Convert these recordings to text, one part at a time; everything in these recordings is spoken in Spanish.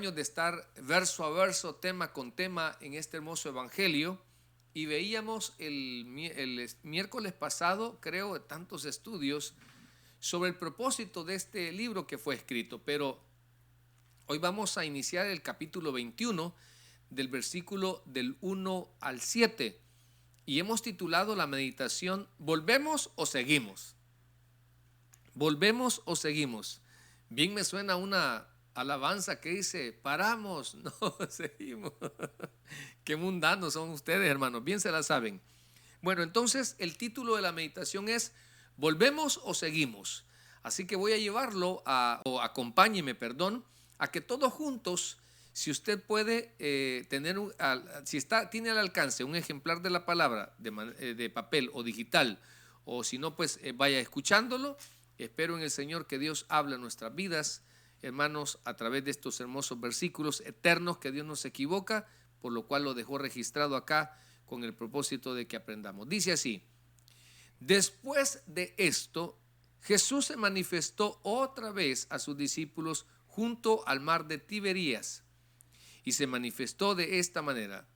De estar verso a verso, tema con tema en este hermoso evangelio, y veíamos el miércoles pasado, creo, de tantos estudios sobre el propósito de este libro que fue escrito, pero hoy vamos a iniciar el capítulo 21 del versículo del 1 al 7 y hemos titulado la meditación ¿Volvemos o seguimos? ¿Volvemos o seguimos? Bien me suena una alabanza que dice, paramos, no, seguimos. Qué mundanos son ustedes, hermanos, bien se la saben. Bueno, entonces el título de la meditación es ¿Volvemos o seguimos? Así que voy a llevarlo acompáñeme, a que todos juntos, si usted puede tiene al alcance un ejemplar de la palabra de papel o digital, o si no, pues vaya escuchándolo. Espero en el Señor que Dios hable en nuestras vidas, hermanos, a través de estos hermosos versículos eternos que Dios no se equivoca, por lo cual lo dejó registrado acá con el propósito de que aprendamos. Dice así: después de esto, Jesús se manifestó otra vez a sus discípulos junto al mar de Tiberías y se manifestó de esta manera.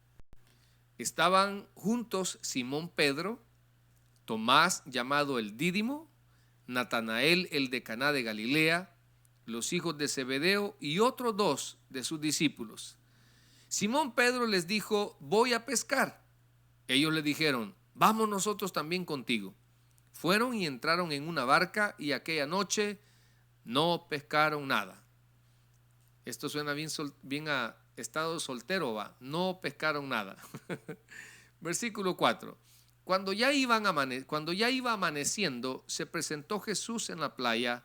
Estaban juntos Simón Pedro, Tomás llamado el Dídimo, Natanael el de Caná de Galilea, los hijos de Zebedeo y otros dos de sus discípulos. Simón Pedro les dijo: voy a pescar. Ellos le dijeron: vamos nosotros también contigo. Fueron y entraron en una barca y aquella noche no pescaron nada. Esto suena bien a estado soltero, va. No pescaron nada. Versículo 4. Cuando ya iba amaneciendo, se presentó Jesús en la playa,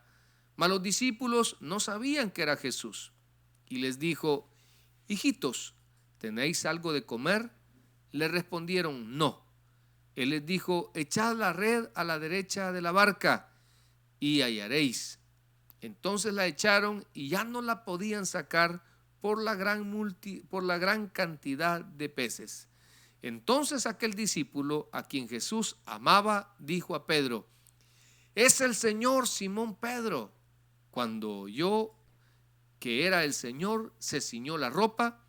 mas los discípulos no sabían que era Jesús. Y les dijo: hijitos, ¿tenéis algo de comer? Le respondieron: no. Él les dijo: echad la red a la derecha de la barca y hallaréis. Entonces la echaron y ya no la podían sacar por la gran cantidad de peces. Entonces aquel discípulo a quien Jesús amaba dijo a Pedro: es el Señor. Simón Pedro, cuando oyó que era el Señor, se ciñó la ropa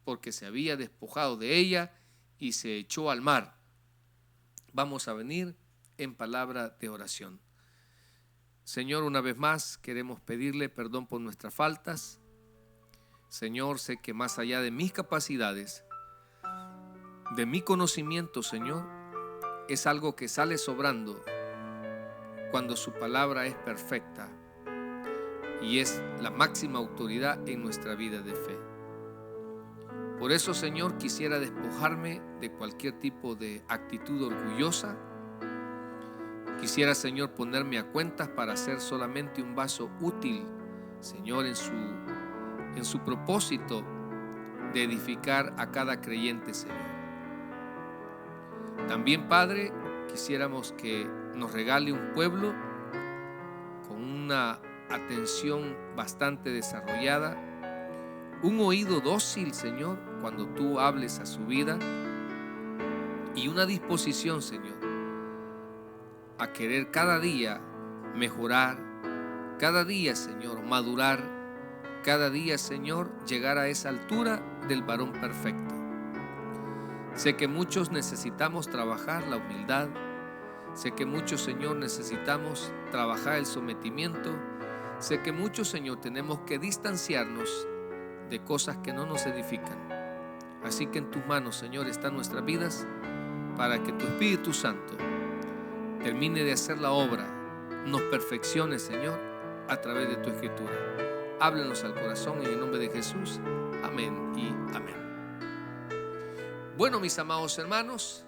porque se había despojado de ella y se echó al mar. Vamos a venir en palabra de oración. Señor, una vez más queremos pedirle perdón por nuestras faltas. Señor, sé que más allá de mis capacidades, de mi conocimiento, Señor, es algo que sale sobrando cuando su palabra es perfecta y es la máxima autoridad en nuestra vida de fe. Por eso, Señor, quisiera despojarme de cualquier tipo de actitud orgullosa. Quisiera, Señor, ponerme a cuentas para ser solamente un vaso útil, Señor, en su propósito de edificar a cada creyente, Señor. También, Padre, quisiéramos que nos regale un pueblo con una atención bastante desarrollada, un oído dócil, Señor, cuando tú hables a su vida, y una disposición, Señor, a querer cada día mejorar, cada día, Señor, madurar, cada día, Señor, llegar a esa altura del varón perfecto. Sé que muchos necesitamos trabajar la humildad. Sé que muchos, Señor, necesitamos trabajar el sometimiento. Sé que muchos, Señor, tenemos que distanciarnos de cosas que no nos edifican. Así que en tus manos, Señor, están nuestras vidas para que tu Espíritu Santo termine de hacer la obra, nos perfeccione, Señor, a través de tu Escritura. Háblanos al corazón en el nombre de Jesús. Amén y amén. Bueno, mis amados hermanos,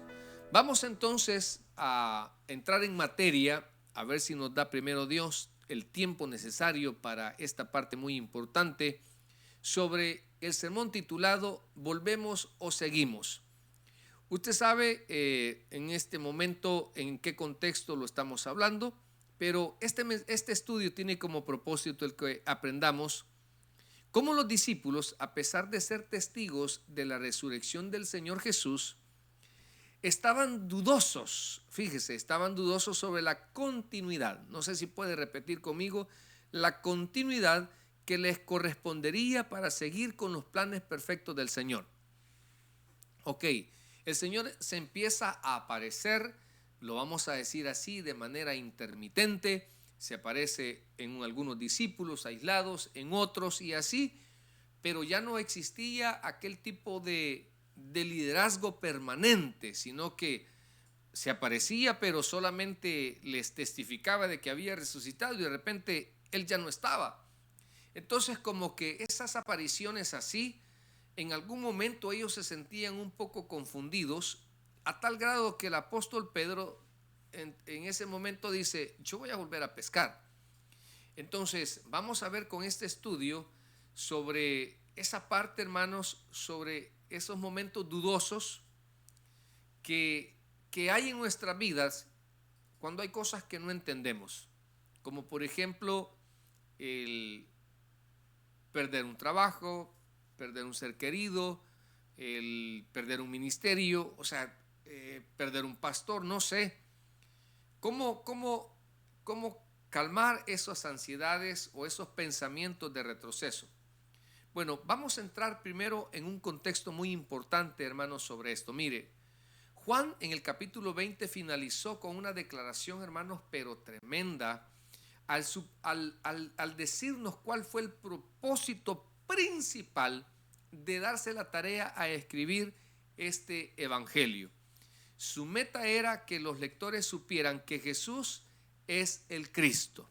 vamos entonces a entrar en materia, a ver si nos da primero Dios el tiempo necesario para esta parte muy importante sobre el sermón titulado ¿Volvemos o seguimos? Usted sabe en este momento en qué contexto lo estamos hablando, pero este estudio tiene como propósito el que aprendamos cómo los discípulos, a pesar de ser testigos de la resurrección del Señor Jesús, estaban dudosos, fíjese, estaban dudosos sobre la continuidad. No sé si puede repetir conmigo, la continuidad que les correspondería para seguir con los planes perfectos del Señor. Ok, el Señor se empieza a aparecer, lo vamos a decir así, de manera intermitente. Se aparece en algunos discípulos aislados, en otros y así, pero ya no existía aquel tipo de liderazgo permanente, sino que se aparecía, pero solamente les testificaba de que había resucitado y de repente él ya no estaba. Entonces, como que esas apariciones así, en algún momento ellos se sentían un poco confundidos, a tal grado que el apóstol Pedro en ese momento dice: yo voy a volver a pescar. Entonces vamos a ver con este estudio sobre esa parte, hermanos, sobre esos momentos dudosos que hay en nuestras vidas cuando hay cosas que no entendemos, como por ejemplo el perder un trabajo, perder un ser querido, el perder un ministerio, o sea, perder un pastor, no sé. ¿Cómo calmar esas ansiedades o esos pensamientos de retroceso? Bueno, vamos a entrar primero en un contexto muy importante, hermanos, sobre esto. Mire, Juan en el capítulo 20 finalizó con una declaración, hermanos, pero tremenda, al decirnos cuál fue el propósito principal de darse la tarea a escribir este evangelio. Su meta era que los lectores supieran que Jesús es el Cristo.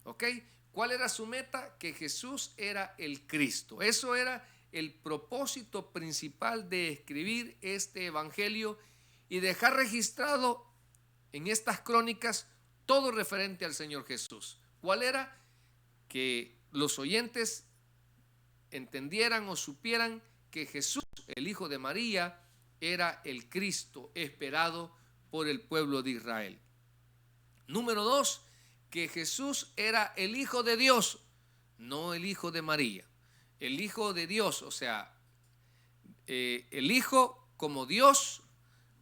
¿Ok? ¿Cuál era su meta? Que Jesús era el Cristo. Eso era el propósito principal de escribir este evangelio y dejar registrado en estas crónicas todo referente al Señor Jesús. ¿Cuál era? Que los oyentes entendieran o supieran que Jesús, el Hijo de María, era el Cristo esperado por el pueblo de Israel. Número 2, que Jesús era el Hijo de Dios, no el Hijo de María. El Hijo de Dios, o sea, el Hijo como Dios,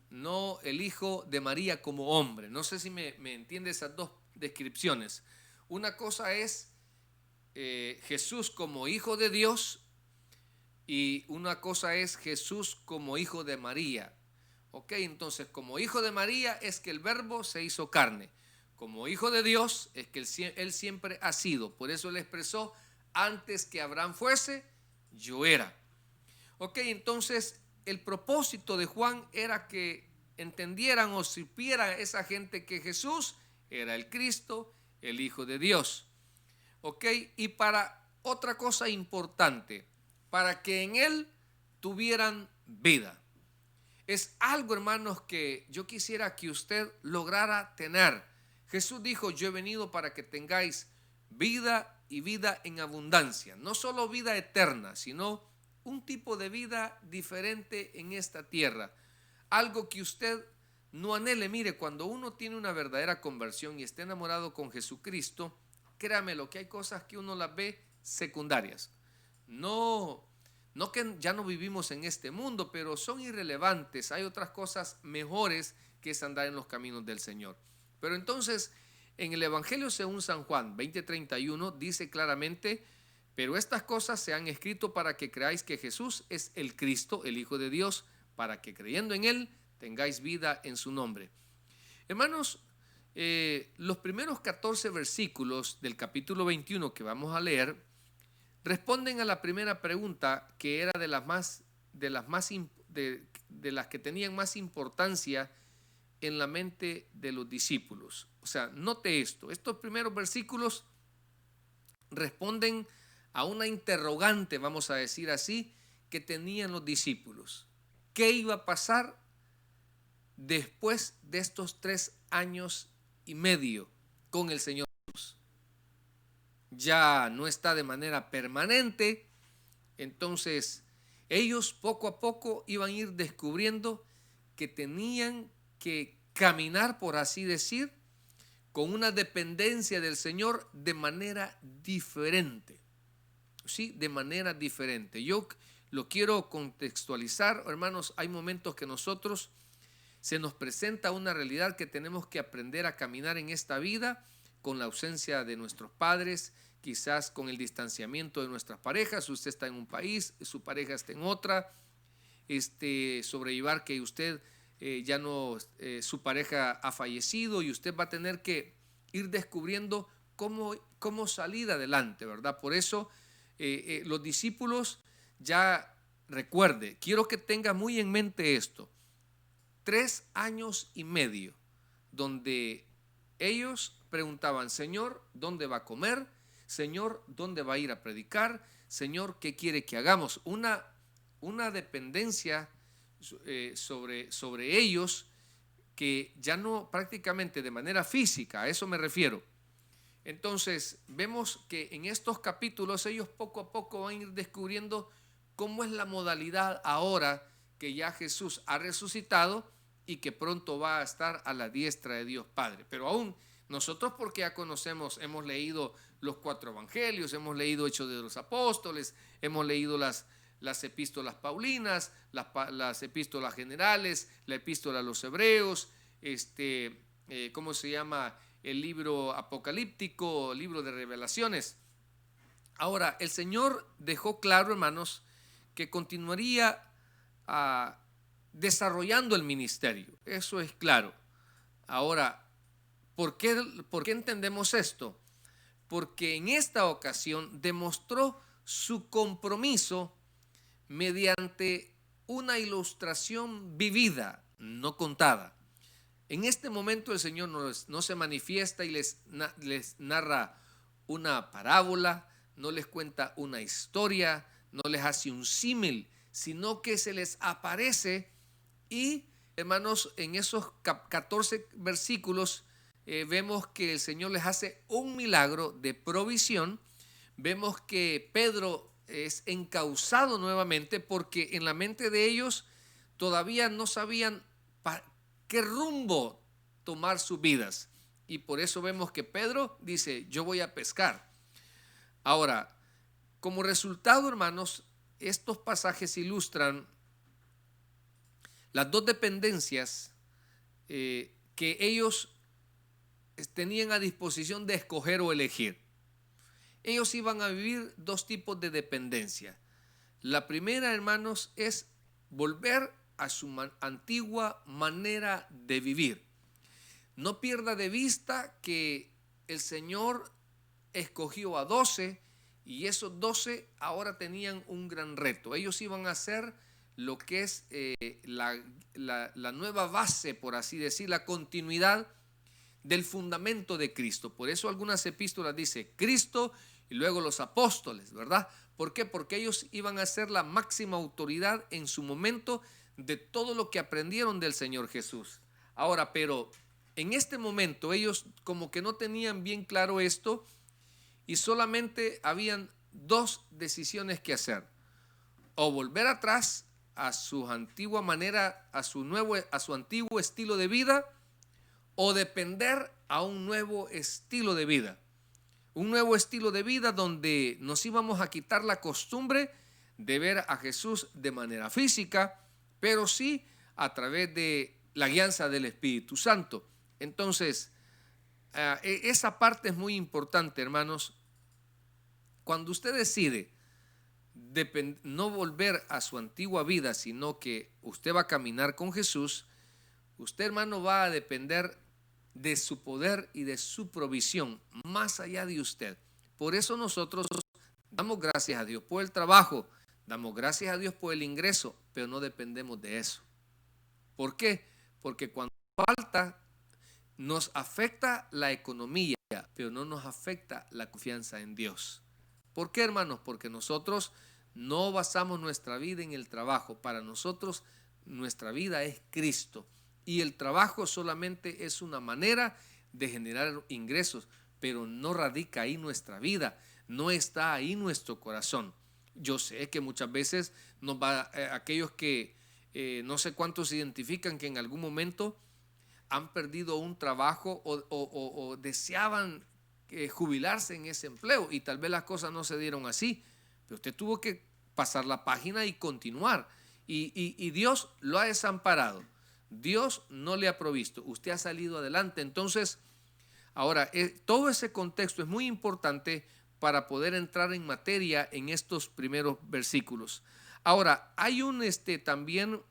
no el Hijo de María como hombre. No sé si me entiende esas dos descripciones. Una cosa es Jesús como Hijo de Dios y una cosa es Jesús como Hijo de María. Ok, entonces como Hijo de María es que el Verbo se hizo carne. Como Hijo de Dios es que Él siempre ha sido. Por eso Él expresó: antes que Abraham fuese, yo era. Ok, entonces el propósito de Juan era que entendieran o supieran esa gente que Jesús era el Cristo, el Hijo de Dios. Ok, y para otra cosa importante, para que en Él tuvieran vida. Es algo, hermanos, que yo quisiera que usted lograra tener. Jesús dijo: yo he venido para que tengáis vida y vida en abundancia. No solo vida eterna, sino un tipo de vida diferente en esta tierra. Algo que usted no anhele. Mire, cuando uno tiene una verdadera conversión y está enamorado con Jesucristo, créamelo que hay cosas que uno las ve secundarias. No que ya no vivimos en este mundo, pero son irrelevantes. Hay otras cosas mejores que es andar en los caminos del Señor. Pero entonces, en el Evangelio según San Juan 20:31 dice claramente: pero estas cosas se han escrito para que creáis que Jesús es el Cristo, el Hijo de Dios, para que creyendo en Él tengáis vida en su nombre. Hermanos, los primeros 14 versículos del capítulo 21 que vamos a leer responden a la primera pregunta, que era de las que tenían más importancia en la mente de los discípulos. O sea, note esto: estos primeros versículos responden a una interrogante, vamos a decir así, que tenían los discípulos. ¿Qué iba a pasar después de estos 3 años y medio con el Señor Jesús? Ya no está de manera permanente, entonces ellos poco a poco iban a ir descubriendo que tenían que caminar, por así decir, con una dependencia del Señor de manera diferente. Sí, de manera diferente. Yo lo quiero contextualizar, hermanos. Hay momentos que nosotros se nos presenta una realidad que tenemos que aprender a caminar en esta vida con la ausencia de nuestros padres, quizás con el distanciamiento de nuestras parejas. Usted está en un país, su pareja está en otra. Sobrellevar que usted ya no, su pareja ha fallecido y usted va a tener que ir descubriendo cómo salir adelante, ¿verdad? Por eso los discípulos, ya recuerde, quiero que tenga muy en mente esto, 3 años y medio donde ellos preguntaban: Señor, ¿dónde va a comer? Señor, ¿dónde va a ir a predicar? Señor, ¿qué quiere que hagamos? Una dependencia sobre ellos, que ya no prácticamente de manera física, a eso me refiero. Entonces vemos que en estos capítulos ellos poco a poco van a ir descubriendo cómo es la modalidad ahora que ya Jesús ha resucitado y que pronto va a estar a la diestra de Dios Padre. Pero aún nosotros, porque ya conocemos, hemos leído los 4 evangelios, hemos leído Hechos de los Apóstoles, hemos leído las epístolas paulinas, las epístolas generales, la epístola a los hebreos, ¿cómo se llama? El libro apocalíptico, libro de revelaciones. Ahora, el Señor dejó claro, hermanos, que continuaría desarrollando el ministerio. Eso es claro. Ahora, ¿por qué entendemos esto? Porque en esta ocasión demostró su compromiso mediante una ilustración vivida, no contada. En este momento el Señor no se manifiesta y les narra una parábola, no les cuenta una historia, no les hace un símil, sino que se les aparece y, hermanos, en esos 14 versículos vemos que el Señor les hace un milagro de provisión. Vemos que Pedro es encauzado nuevamente porque en la mente de ellos todavía no sabían qué rumbo tomar sus vidas. Y por eso vemos que Pedro dice: yo voy a pescar. Ahora, como resultado, hermanos, estos pasajes ilustran las 2 dependencias que ellos tenían a disposición de escoger o elegir. Ellos iban a vivir 2 tipos de dependencia. La primera, hermanos, es volver a su antigua manera de vivir. No pierda de vista que el Señor escogió a 12 y esos 12 ahora tenían un gran reto. Ellos iban a hacer lo que es la nueva base, por así decir, la continuidad del fundamento de Cristo. Por eso algunas epístolas dice Cristo y luego los apóstoles, ¿verdad? ¿Por qué? Porque ellos iban a ser la máxima autoridad en su momento de todo lo que aprendieron del Señor Jesús. Ahora, pero en este momento ellos como que no tenían bien claro esto y solamente habían 2 decisiones que hacer: o volver atrás a su antigua manera, a su antiguo estilo de vida, o depender a un nuevo estilo de vida. Un nuevo estilo de vida donde nos íbamos a quitar la costumbre de ver a Jesús de manera física, pero sí a través de la guianza del Espíritu Santo. Entonces, esa parte es muy importante, hermanos. Cuando usted decide no volver a su antigua vida, sino que usted va a caminar con Jesús, usted, hermano, va a depender de su poder y de su provisión, más allá de usted. Por eso nosotros damos gracias a Dios por el trabajo, damos gracias a Dios por el ingreso, pero no dependemos de eso. ¿Por qué? Porque cuando falta, nos afecta la economía, pero no nos afecta la confianza en Dios. ¿Por qué, hermanos? Porque nosotros no basamos nuestra vida en el trabajo. Para nosotros, nuestra vida es Cristo. Y el trabajo solamente es una manera de generar ingresos, pero no radica ahí nuestra vida, no está ahí nuestro corazón. Yo sé que muchas veces aquellos que no sé cuántos se identifican que en algún momento han perdido un trabajo o deseaban jubilarse en ese empleo y tal vez las cosas no se dieron así, pero usted tuvo que pasar la página y continuar. Y Dios lo ha desamparado. Dios no le ha provisto, usted ha salido adelante. Entonces, ahora, todo ese contexto es muy importante para poder entrar en materia en estos primeros versículos. Ahora, hay un también,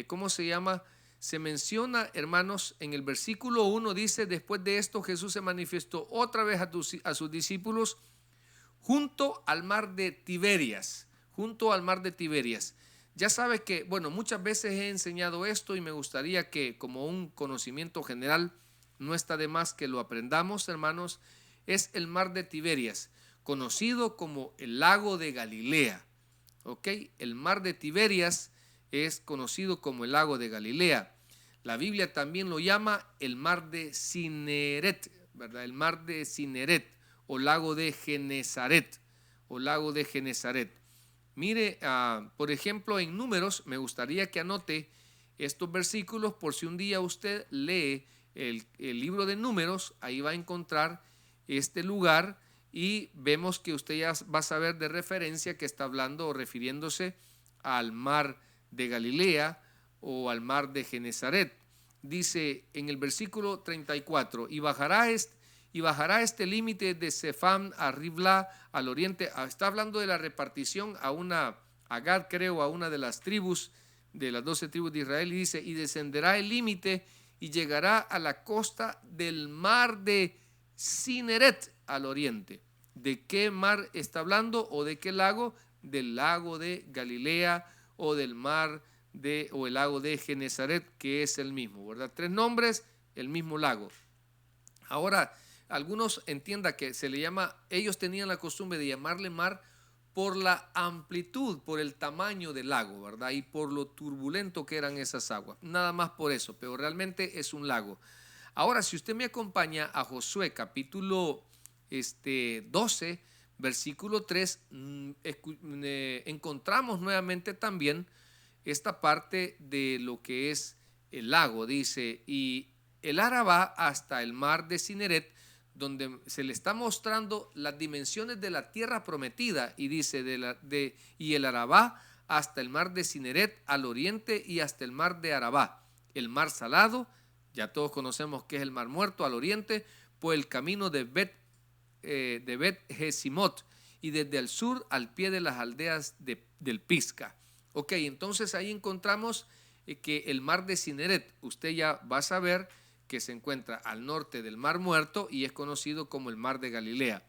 ¿cómo se llama? Se menciona, hermanos, en el versículo 1 dice: después de esto Jesús se manifestó otra vez a sus discípulos junto al mar de Tiberias, junto al mar de Tiberias. Ya sabes que, bueno, muchas veces he enseñado esto y me gustaría que, como un conocimiento general, no está de más que lo aprendamos, hermanos. Es el mar de Tiberias, conocido como el lago de Galilea. ¿Ok? El mar de Tiberias es conocido como el lago de Galilea. La Biblia también lo llama el mar de Cineret, ¿verdad? El mar de Cineret o lago de Genesaret o lago de Genesaret. Mire, por ejemplo, en Números, me gustaría que anote estos versículos por si un día usted lee el libro de Números, ahí va a encontrar este lugar y vemos que usted ya va a saber de referencia que está hablando o refiriéndose al mar de Galilea o al mar de Genesaret. Dice en el versículo 34: y bajará este límite de Sefam a Ribla al oriente. Está hablando de la repartición a Gad, creo, a una de las tribus, de las 12 tribus de Israel, y dice: y descenderá el límite y llegará a la costa del mar de Cineret al oriente. ¿De qué mar está hablando o de qué lago? Del lago de Galilea o del mar o el lago de Genesaret, que es el mismo, ¿verdad? 3 nombres, el mismo lago. Ahora, algunos entiendan que se le llama, ellos tenían la costumbre de llamarle mar por la amplitud, por el tamaño del lago, ¿verdad? Y por lo turbulento que eran esas aguas. Nada más por eso, pero realmente es un lago. Ahora, si usted me acompaña a Josué capítulo 12, versículo 3, encontramos nuevamente también esta parte de lo que es el lago. Dice: y el Arabá hasta el mar de Cineret, donde se le está mostrando las dimensiones de la tierra prometida, y dice: y el Arabá hasta el mar de Cineret al oriente y hasta el mar de Arabá, el mar salado, ya todos conocemos que es el mar muerto al oriente, por el camino de Bet Jesimot, y desde el sur al pie de las aldeas del Pisga. Ok, entonces ahí encontramos que el mar de Cineret, usted ya va a saber que se encuentra al norte del mar muerto y es conocido como el mar de Galilea.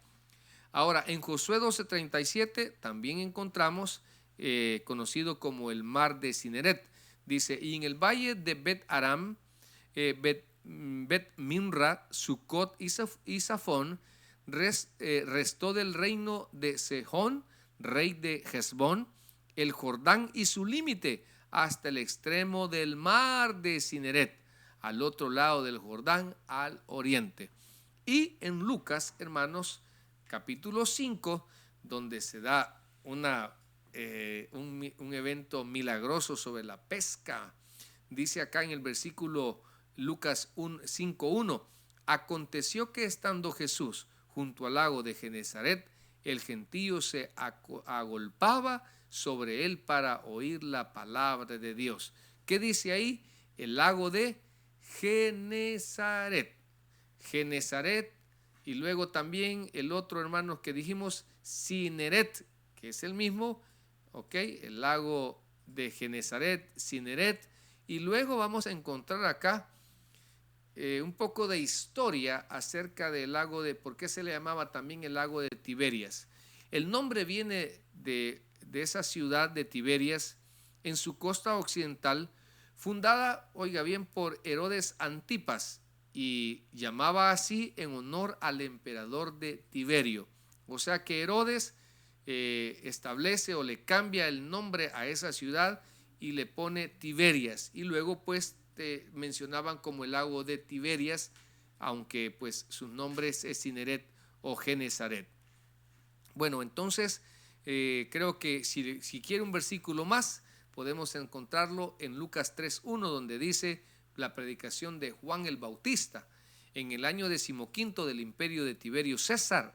Ahora, en Josué 12:37 también encontramos conocido como el mar de Cineret. Dice: y en el valle de Bet Aram, Bet Minra, Sucot y Safón, restó del reino de Sejón, rey de Hesbón, el Jordán y su límite hasta el extremo del mar de Cineret, al otro lado del Jordán, al oriente. Y en Lucas, hermanos, capítulo 5, donde se da un evento milagroso sobre la pesca, dice acá en el versículo Lucas 5:1: aconteció que estando Jesús junto al lago de Genesaret, el gentío se agolpaba sobre él para oír la palabra de Dios. ¿Qué dice ahí? El lago de Genesaret. Genesaret, y luego también el otro, hermanos, que dijimos, Cineret, que es el mismo, ¿ok? El lago de Genesaret, Cineret, y luego vamos a encontrar acá un poco de historia acerca del lago de, ¿por qué se le llamaba también el lago de Tiberias? El nombre viene de esa ciudad de Tiberias en su costa occidental, fundada, oiga bien, por Herodes Antipas, y llamaba así en honor al emperador de Tiberio. O sea que Herodes establece o le cambia el nombre a esa ciudad y le pone Tiberias, y luego pues mencionaban como el lago de Tiberias, aunque pues sus nombres es Cineret o Genesaret. Bueno, entonces creo que si quiere un versículo más, podemos encontrarlo en Lucas 3:1, donde dice la predicación de Juan el Bautista en el año 15 del imperio de Tiberio César,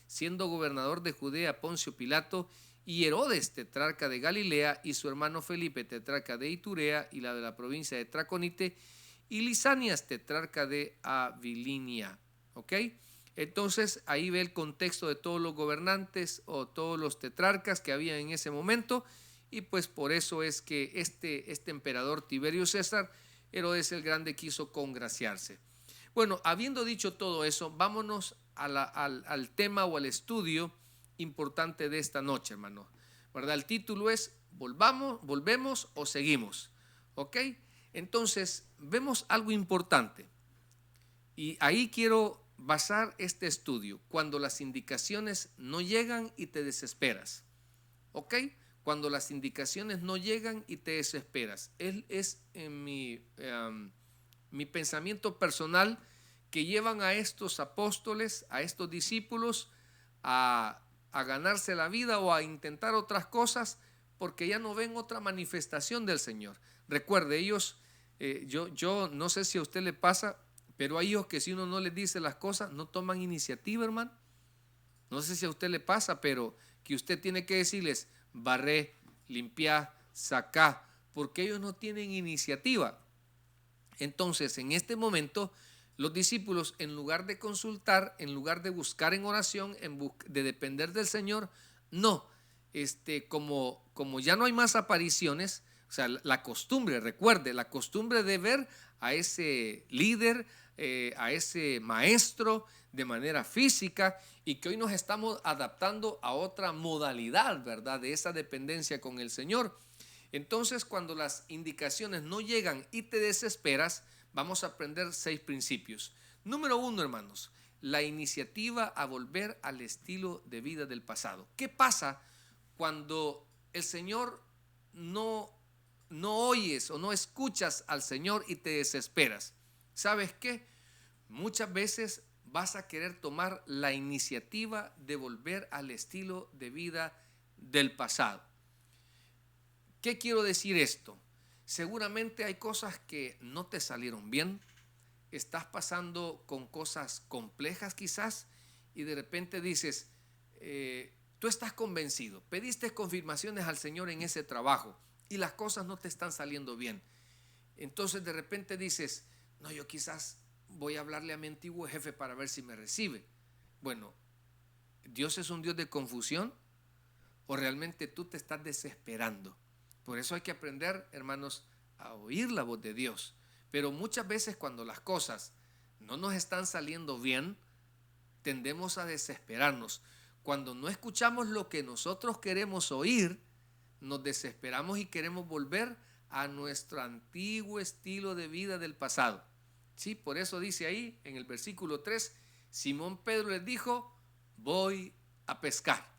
siendo gobernador de Judea Poncio Pilato, y Herodes, tetrarca de Galilea, y su hermano Felipe, tetrarca de Iturea y la de la provincia de Traconite, y Lisanias, tetrarca de Abilinia. ¿Ok? Entonces ahí ve el contexto de todos los gobernantes o todos los tetrarcas que había en ese momento, y pues por eso es que este emperador Tiberio César, Herodes el Grande, quiso congraciarse. Bueno, habiendo dicho todo eso, vámonos al tema o al estudio importante de esta noche, hermano, ¿verdad? El título es ¿volvemos o seguimos? ¿Ok? Entonces vemos algo importante y ahí quiero basar este estudio: cuando las indicaciones no llegan y te desesperas. ¿Ok? Cuando las indicaciones no llegan y te desesperas. Él es en mi pensamiento personal, que llevan a estos apóstoles, a estos discípulos, a ganarse la vida o a intentar otras cosas, porque ya no ven otra manifestación del Señor. Recuerde, ellos, yo no sé si a usted le pasa, pero hay hijos que si uno no les dice las cosas, no toman iniciativa, hermano. No sé si a usted le pasa, pero que usted tiene que decirles: barré, limpiá, sacá, porque ellos no tienen iniciativa. Entonces, en este momento, los discípulos, en lugar de consultar, en lugar de buscar en oración, de depender del Señor, no, como ya no hay más apariciones, o sea, la costumbre, recuerde, la costumbre de ver a ese líder, a ese maestro de manera física, y que hoy nos estamos adaptando a otra modalidad, ¿verdad?, de esa dependencia con el Señor. Entonces, cuando las indicaciones no llegan y te desesperas, vamos a aprender 6 principios. Número 1, hermanos, la iniciativa a volver al estilo de vida del pasado. ¿Qué pasa cuando el Señor no oyes o no escuchas al Señor y te desesperas? ¿Sabes qué? Muchas veces vas a querer tomar la iniciativa de volver al estilo de vida del pasado. ¿Qué quiero decir esto? Seguramente hay cosas que no te salieron bien, estás pasando con cosas complejas quizás, y de repente dices, tú estás convencido, pediste confirmaciones al Señor en ese trabajo y las cosas no te están saliendo bien. Entonces de repente dices, no, yo quizás voy a hablarle a mi antiguo jefe para ver si me recibe. Bueno, ¿Dios es un Dios de confusión o realmente tú te estás desesperando? Por eso hay que aprender, hermanos, a oír la voz de Dios. Pero muchas veces cuando las cosas no nos están saliendo bien, tendemos a desesperarnos. Cuando no escuchamos lo que nosotros queremos oír, nos desesperamos y queremos volver a nuestro antiguo estilo de vida del pasado. Sí, por eso dice ahí en el versículo 3, Simón Pedro les dijo, voy a pescar.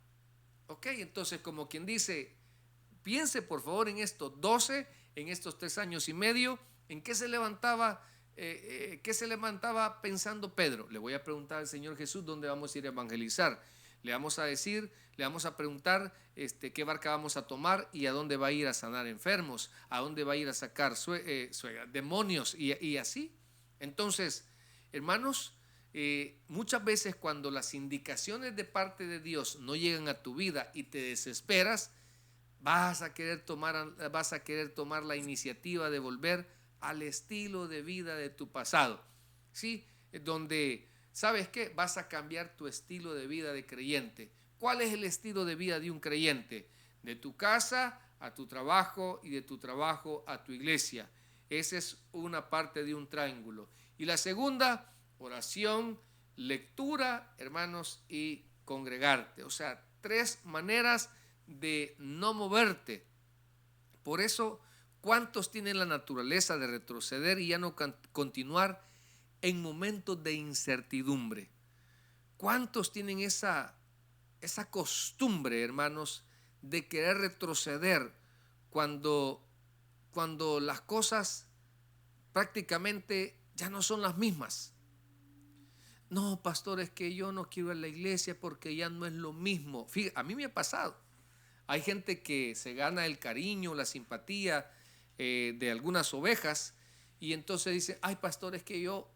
Ok, entonces como quien dice, piense por favor en estos 3 años y medio, ¿en qué se levantaba pensando Pedro? Le voy a preguntar al Señor Jesús dónde vamos a ir a evangelizar. Le vamos a preguntar qué barca vamos a tomar y a dónde va a ir a sanar enfermos, a dónde va a ir a sacar demonios y así. Entonces, hermanos, muchas veces cuando las indicaciones de parte de Dios no llegan a tu vida y te desesperas, vas a querer tomar la iniciativa de volver al estilo de vida de tu pasado, ¿sí? Donde, ¿sabes qué? Vas a cambiar tu estilo de vida de creyente. ¿Cuál es el estilo de vida de un creyente? De tu casa a tu trabajo y de tu trabajo a tu iglesia. Esa es una parte de un triángulo. Y la segunda, oración, lectura, hermanos, y congregarte. O sea, 3 maneras de no moverte. Por eso, ¿cuántos tienen la naturaleza de retroceder y ya no continuar en momentos de incertidumbre? ¿Cuántos tienen esa costumbre, hermanos, de querer retroceder cuando las cosas prácticamente ya no son las mismas? No, pastor, es que yo no quiero ir a la iglesia porque ya no es lo mismo. Fíjate, a mí me ha pasado. Hay gente que se gana el cariño, la simpatía de algunas ovejas, y entonces dice, ay, pastor, es que yo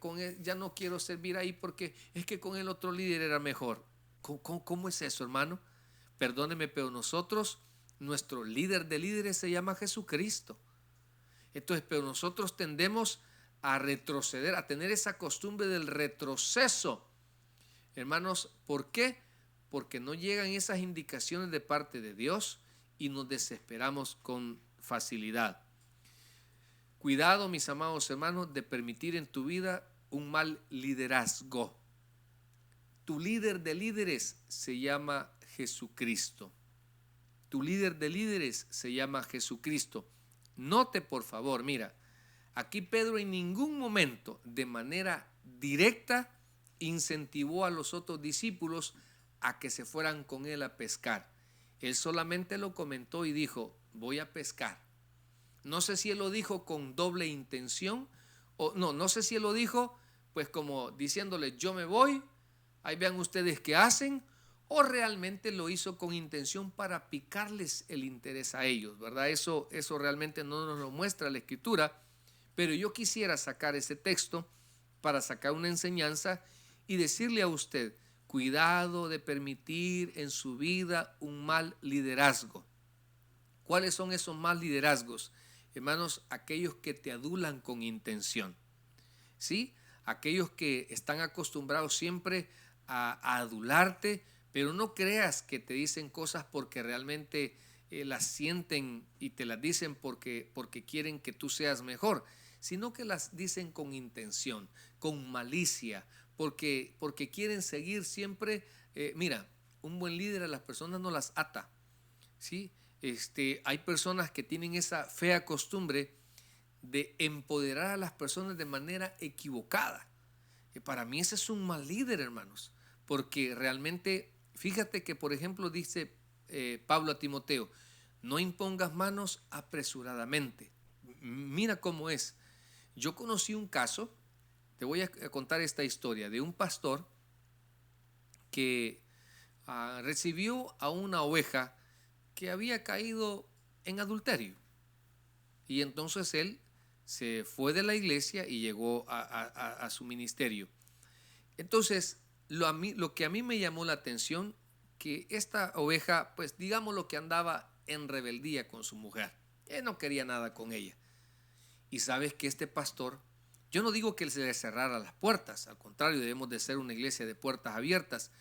con él ya no quiero servir ahí porque es que con el otro líder era mejor. ¿Cómo es eso, hermano? Perdóneme, pero nuestro líder de líderes se llama Jesucristo. Entonces, pero nosotros tendemos a retroceder, a tener esa costumbre del retroceso. Hermanos, ¿por qué? Porque no llegan esas indicaciones de parte de Dios y nos desesperamos con facilidad. Cuidado, mis amados hermanos, de permitir en tu vida un mal liderazgo. Tu líder de líderes se llama Jesucristo. Tu líder de líderes se llama Jesucristo. Note, por favor, mira, aquí Pedro en ningún momento de manera directa incentivó a los otros discípulos a que se fueran con él a pescar. Él solamente lo comentó y dijo, voy a pescar. No sé si él lo dijo con doble intención o no sé si él lo dijo pues como diciéndole yo me voy, ahí vean ustedes qué hacen, o realmente lo hizo con intención para picarles el interés a ellos, ¿verdad? Eso realmente no nos lo muestra la Escritura, pero yo quisiera sacar ese texto para sacar una enseñanza y decirle a usted, cuidado de permitir en su vida un mal liderazgo. ¿Cuáles son esos mal liderazgos? Hermanos, aquellos que te adulan con intención, ¿sí? Aquellos que están acostumbrados siempre a adularte, pero no creas que te dicen cosas porque realmente las sienten y te las dicen porque quieren que tú seas mejor, sino que las dicen con intención, con malicia, porque quieren seguir siempre. Mira, un buen líder a las personas no las ata, ¿sí? Hay personas que tienen esa fea costumbre de empoderar a las personas de manera equivocada. Para mí ese es un mal líder, hermanos, porque realmente, fíjate que por ejemplo dice Pablo a Timoteo, no impongas manos apresuradamente. Mira cómo es. Yo conocí un caso, te voy a contar esta historia, de un pastor que recibió a una oveja que había caído en adulterio. Y entonces él se fue de la iglesia y llegó a su ministerio. Entonces, lo que a mí me llamó la atención, que esta oveja, pues digamos lo que andaba en rebeldía con su mujer. Él no quería nada con ella. Y sabes que este pastor, yo no digo que él se le cerrara las puertas, al contrario, debemos de ser una iglesia de puertas abiertas,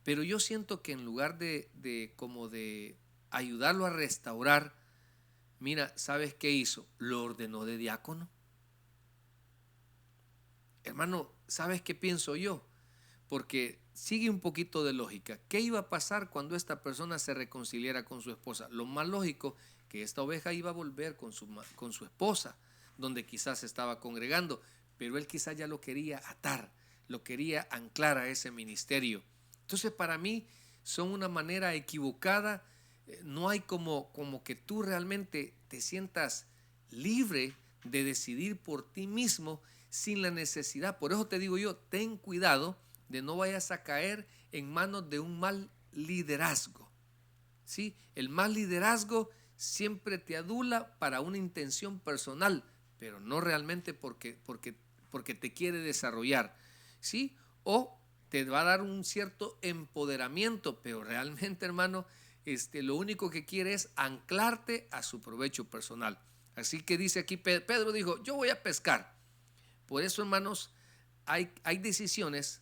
pero yo siento que en lugar de como de ayudarlo a restaurar, mira, ¿sabes qué hizo? Lo ordenó de diácono. Hermano, ¿sabes qué pienso yo? Porque sigue un poquito de lógica. ¿Qué iba a pasar cuando esta persona se reconciliara con su esposa? Lo más lógico, que esta oveja iba a volver con su esposa, donde quizás se estaba congregando, pero él quizás ya lo quería atar, lo quería anclar a ese ministerio. Entonces, para mí, son una manera equivocada. No hay como que tú realmente te sientas libre de decidir por ti mismo sin la necesidad. Por eso te digo yo, ten cuidado de no vayas a caer en manos de un mal liderazgo, ¿sí? El mal liderazgo siempre te adula para una intención personal, pero no realmente porque te quiere desarrollar, ¿sí? O te va a dar un cierto empoderamiento, pero realmente, hermano, lo único que quiere es anclarte a su provecho personal. Así que dice aquí, Pedro dijo, yo voy a pescar. Por eso, hermanos, hay decisiones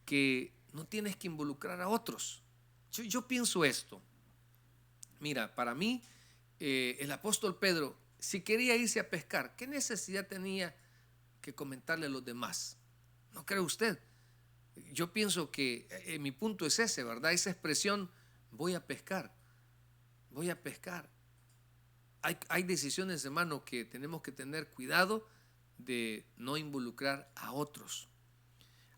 que no tienes que involucrar a otros. Yo pienso esto. Mira, para mí, el apóstol Pedro, si quería irse a pescar, ¿qué necesidad tenía que comentarle a los demás? ¿No cree usted? Yo pienso que mi punto es ese, ¿verdad? Esa expresión, voy a pescar, voy a pescar. Hay decisiones, hermano, que tenemos que tener cuidado de no involucrar a otros.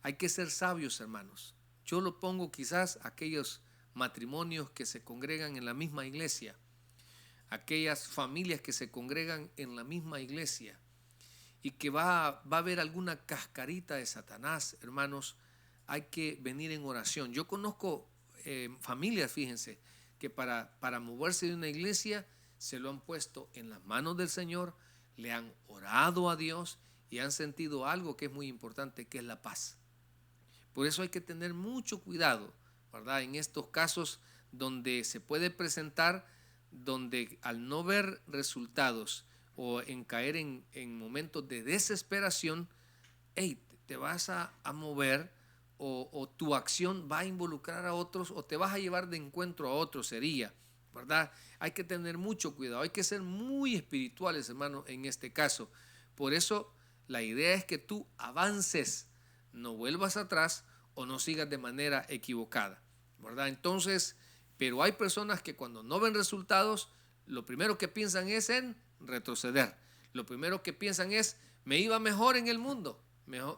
Hay que ser sabios, hermanos. Yo lo pongo quizás a aquellos matrimonios que se congregan en la misma iglesia, aquellas familias que se congregan en la misma iglesia y que va a haber alguna cascarita de Satanás, hermanos. Hay que venir en oración. Yo conozco familias, fíjense, que para moverse de una iglesia se lo han puesto en las manos del Señor, le han orado a Dios y han sentido algo que es muy importante, que es la paz. Por eso hay que tener mucho cuidado, ¿verdad? En estos casos donde se puede presentar, donde al no ver resultados o en caer en momentos de desesperación, hey, te vas a mover o tu acción va a involucrar a otros o te vas a llevar de encuentro a otros, sería, ¿verdad? Hay que tener mucho cuidado, hay que ser muy espirituales, hermano, en este caso. Por eso la idea es que tú avances, no vuelvas atrás o no sigas de manera equivocada, ¿verdad? Entonces, pero hay personas que cuando no ven resultados, lo primero que piensan es en retroceder. Lo primero que piensan es, me iba mejor en el mundo,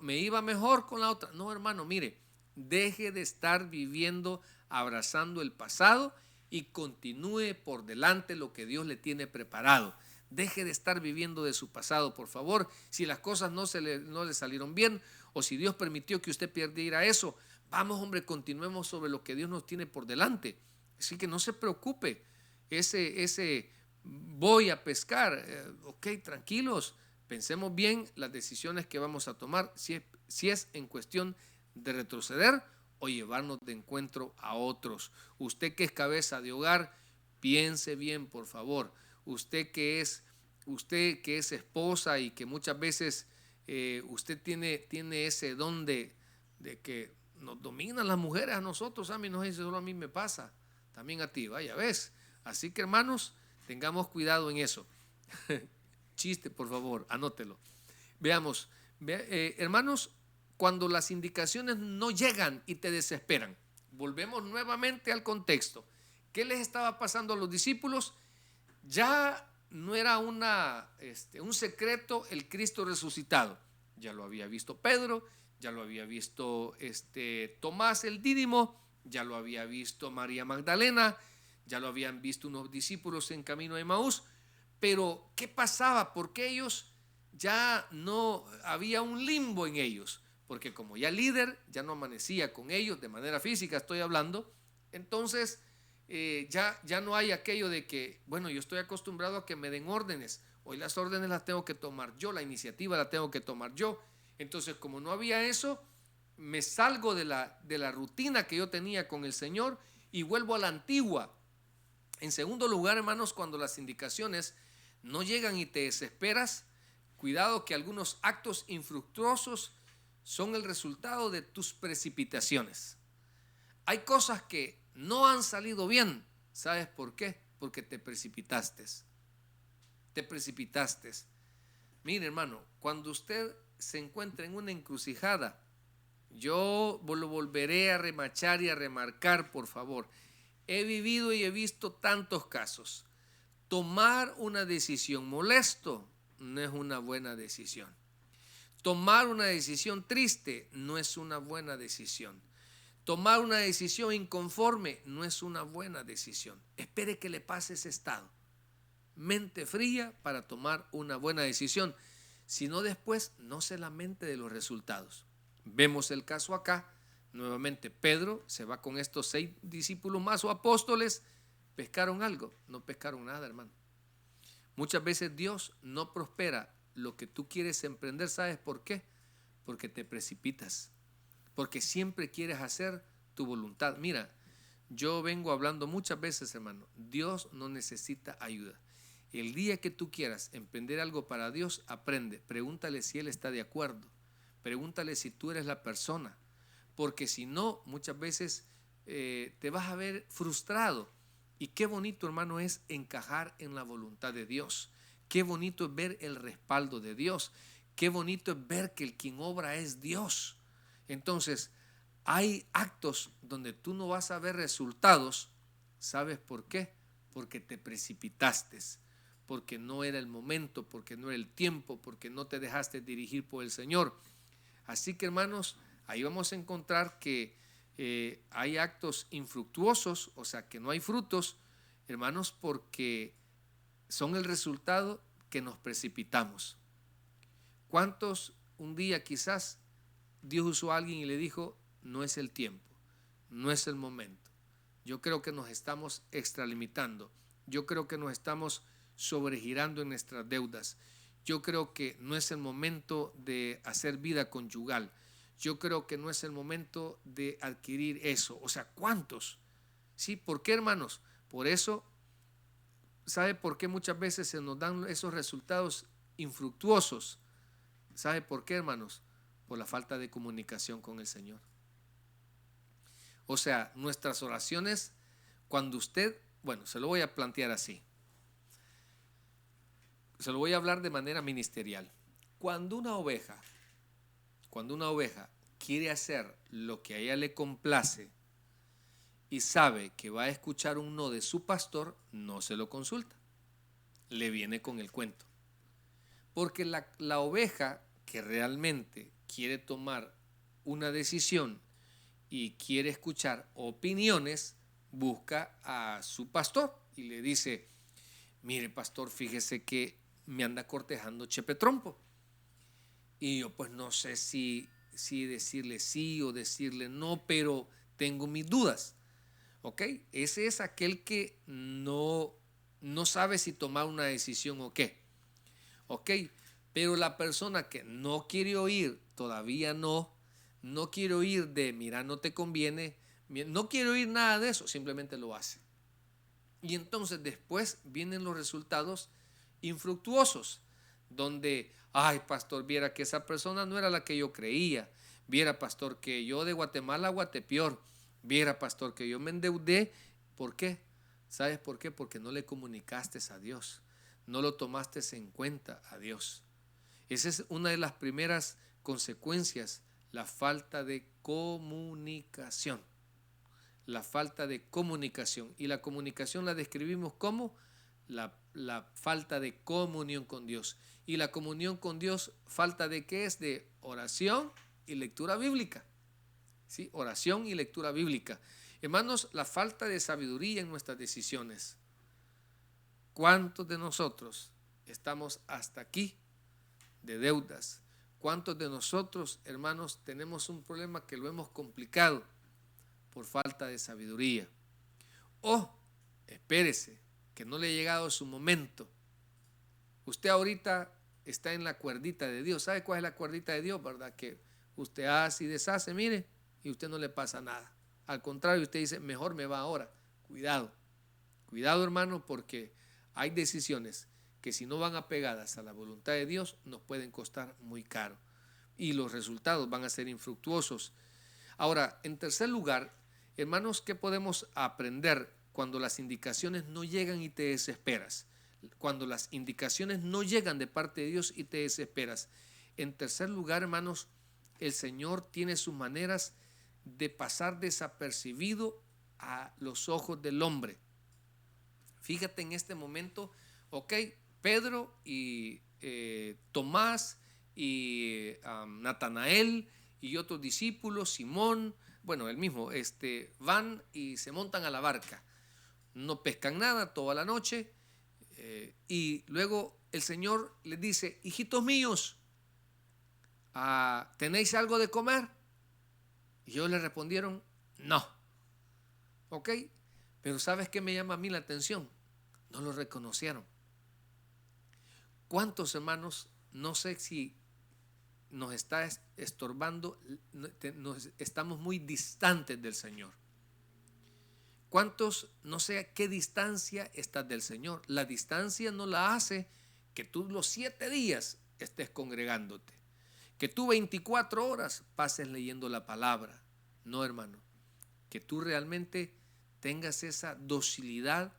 me iba mejor con la otra. No, hermano, mire, deje de estar viviendo, abrazando el pasado y continúe por delante lo que Dios le tiene preparado. Deje de estar viviendo de su pasado, por favor. Si las cosas no le salieron bien o si Dios permitió que usted perdiera eso, vamos, hombre, continuemos sobre lo que Dios nos tiene por delante. Así que no se preocupe. Ese voy a pescar. Ok, tranquilos. Pensemos bien las decisiones que vamos a tomar, si es en cuestión de retroceder o llevarnos de encuentro a otros. Usted que es cabeza de hogar, piense bien, por favor. Usted que es esposa y que muchas veces usted tiene ese don de que nos dominan las mujeres a nosotros. A mí no es solo a mí me pasa, también a ti, vaya, ves. Así que, hermanos, tengamos cuidado en eso. Chiste, por favor, anótelo. Veamos, hermanos, cuando las indicaciones no llegan y te desesperan, volvemos nuevamente al contexto. ¿Qué les estaba pasando a los discípulos? Ya no era un secreto el Cristo resucitado. Ya lo había visto Pedro, ya lo había visto Tomás el Dídimo, ya lo había visto María Magdalena, ya lo habían visto unos discípulos en camino a Emaús. Pero, ¿qué pasaba? Porque ellos ya no había un limbo en ellos, porque como ya líder, ya no amanecía con ellos, de manera física estoy hablando, entonces ya no hay aquello de que, bueno, yo estoy acostumbrado a que me den órdenes, hoy las órdenes las tengo que tomar yo, la iniciativa la tengo que tomar yo. Entonces, como no había eso, me salgo de la rutina que yo tenía con el Señor y vuelvo a la antigua. En segundo lugar, hermanos, cuando las indicaciones no llegan y te desesperas, cuidado que algunos actos infructuosos son el resultado de tus precipitaciones. Hay cosas que no han salido bien. ¿Sabes por qué? Porque te precipitaste. Te precipitaste. Mire, hermano, cuando usted se encuentra en una encrucijada, yo lo volveré a remachar y a remarcar, por favor. He vivido y he visto tantos casos. Tomar una decisión molesto no es una buena decisión. Tomar una decisión triste no es una buena decisión. Tomar una decisión inconforme no es una buena decisión. Espere que le pase ese estado. Mente fría para tomar una buena decisión. Si no, después no se lamente de los resultados. Vemos el caso acá. Nuevamente Pedro se va con estos 6 discípulos más o apóstoles. ¿Pescaron algo? No pescaron nada, hermano. Muchas veces Dios no prospera lo que tú quieres emprender. ¿Sabes por qué? Porque te precipitas. Porque siempre quieres hacer tu voluntad. Mira, yo vengo hablando muchas veces, hermano. Dios no necesita ayuda. El día que tú quieras emprender algo para Dios, aprende. Pregúntale si Él está de acuerdo. Pregúntale si tú eres la persona. Porque si no, muchas veces te vas a ver frustrado. Y qué bonito, hermano, es encajar en la voluntad de Dios. Qué bonito es ver el respaldo de Dios. Qué bonito es ver que el quien obra es Dios. Entonces, hay actos donde tú no vas a ver resultados. ¿Sabes por qué? Porque te precipitaste, porque no era el momento, porque no era el tiempo, porque no te dejaste dirigir por el Señor. Así que, hermanos, ahí vamos a encontrar que hay actos infructuosos, o sea, que no hay frutos, hermanos, porque son el resultado que nos precipitamos. ¿Cuántos un día quizás Dios usó a alguien y le dijo, no es el tiempo, no es el momento? Yo creo que nos estamos extralimitando. Yo creo que nos estamos sobregirando en nuestras deudas. Yo creo que no es el momento de hacer vida conyugal. Yo creo que no es el momento de adquirir eso. O sea, ¿cuántos? ¿Sí? ¿Por qué, hermanos? Por eso, ¿sabe por qué muchas veces se nos dan esos resultados infructuosos? ¿Sabe por qué, hermanos? Por la falta de comunicación con el Señor. O sea, nuestras oraciones, cuando usted, bueno, se lo voy a plantear así. Se lo voy a hablar de manera ministerial. Cuando una oveja quiere hacer lo que a ella le complace y sabe que va a escuchar un no de su pastor, no se lo consulta. Le viene con el cuento. Porque la oveja que realmente quiere tomar una decisión y quiere escuchar opiniones, busca a su pastor y le dice: mire, pastor, fíjese que me anda cortejando Chepe Trompo. Y yo pues no sé si decirle sí o decirle no, pero tengo mis dudas. ¿Ok? Ese es aquel que no sabe si tomar una decisión o qué. ¿Ok? Pero la persona que no quiere oír, todavía no quiere oír de mira, no te conviene, no quiere oír nada de eso, simplemente lo hace. Y entonces después vienen los resultados infructuosos, donde, ay, pastor, viera que esa persona no era la que yo creía. Viera, pastor, que yo de Guatemala a Guatepeor. Viera, pastor, que yo me endeudé. ¿Por qué? ¿Sabes por qué? Porque no le comunicaste a Dios. No lo tomaste en cuenta a Dios. Esa es una de las primeras consecuencias, la falta de comunicación. La falta de comunicación. Y la comunicación la describimos como la falta de comunión con Dios. Y la comunión con Dios, falta de qué es? De oración y lectura bíblica. ¿Sí? Oración y lectura bíblica. Hermanos, la falta de sabiduría en nuestras decisiones. ¿Cuántos de nosotros estamos hasta aquí de deudas? ¿Cuántos de nosotros, hermanos, tenemos un problema que lo hemos complicado por falta de sabiduría? Espérese, que no le ha llegado su momento. Usted ahorita está en la cuerdita de Dios. ¿Sabe cuál es la cuerdita de Dios, verdad? Que usted hace y deshace, mire, y a usted no le pasa nada. Al contrario, usted dice, mejor me va ahora. Cuidado, hermano, porque hay decisiones que si no van apegadas a la voluntad de Dios, nos pueden costar muy caro. Y los resultados van a ser infructuosos. Ahora, en tercer lugar, hermanos, ¿qué podemos aprender cuando las indicaciones no llegan y te desesperas? Cuando las indicaciones no llegan de parte de Dios y te desesperas. En tercer lugar, hermanos, el Señor tiene sus maneras de pasar desapercibido a los ojos del hombre. Fíjate en este momento, ok, Pedro y Tomás y Natanael y otros discípulos, Simón, bueno, el mismo, van y se montan a la barca. No pescan nada toda la noche y luego el Señor les dice: hijitos míos, ¿tenéis algo de comer? Y ellos le respondieron: no. ¿Ok? Pero ¿sabes qué me llama a mí la atención? No lo reconocieron. ¿Cuántos hermanos, no sé si nos está estorbando, estamos muy distantes del Señor? ¿Cuántos, no sé a qué distancia estás del Señor? La distancia no la hace que tú los 7 días estés congregándote, que tú 24 horas pases leyendo la palabra. No, hermano, que tú realmente tengas esa docilidad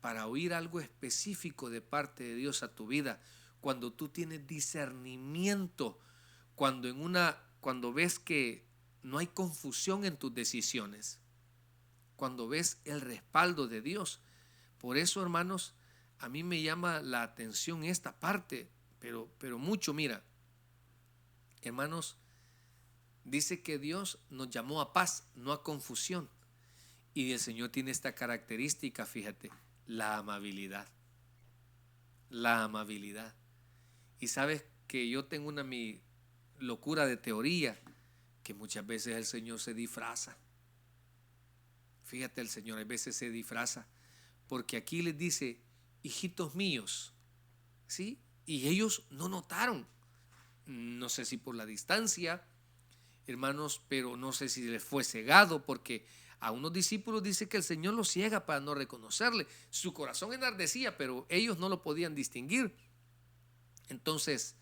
para oír algo específico de parte de Dios a tu vida, cuando tú tienes discernimiento, cuando ves que no hay confusión en tus decisiones, cuando ves el respaldo de Dios. Por eso, hermanos, a mí me llama la atención esta parte, pero mucho. Mira, hermanos, dice que Dios nos llamó a paz, no a confusión. Y el Señor tiene esta característica, fíjate, la amabilidad. La amabilidad. Y sabes que yo tengo mi locura de teoría, que muchas veces el Señor se disfraza. Fíjate, el Señor a veces se disfraza, porque aquí les dice: hijitos míos, ¿sí? Y ellos no notaron. No sé si por la distancia, hermanos, pero no sé si les fue cegado, porque a unos discípulos dice que el Señor los ciega para no reconocerle. Su corazón enardecía, pero ellos no lo podían distinguir. Entonces,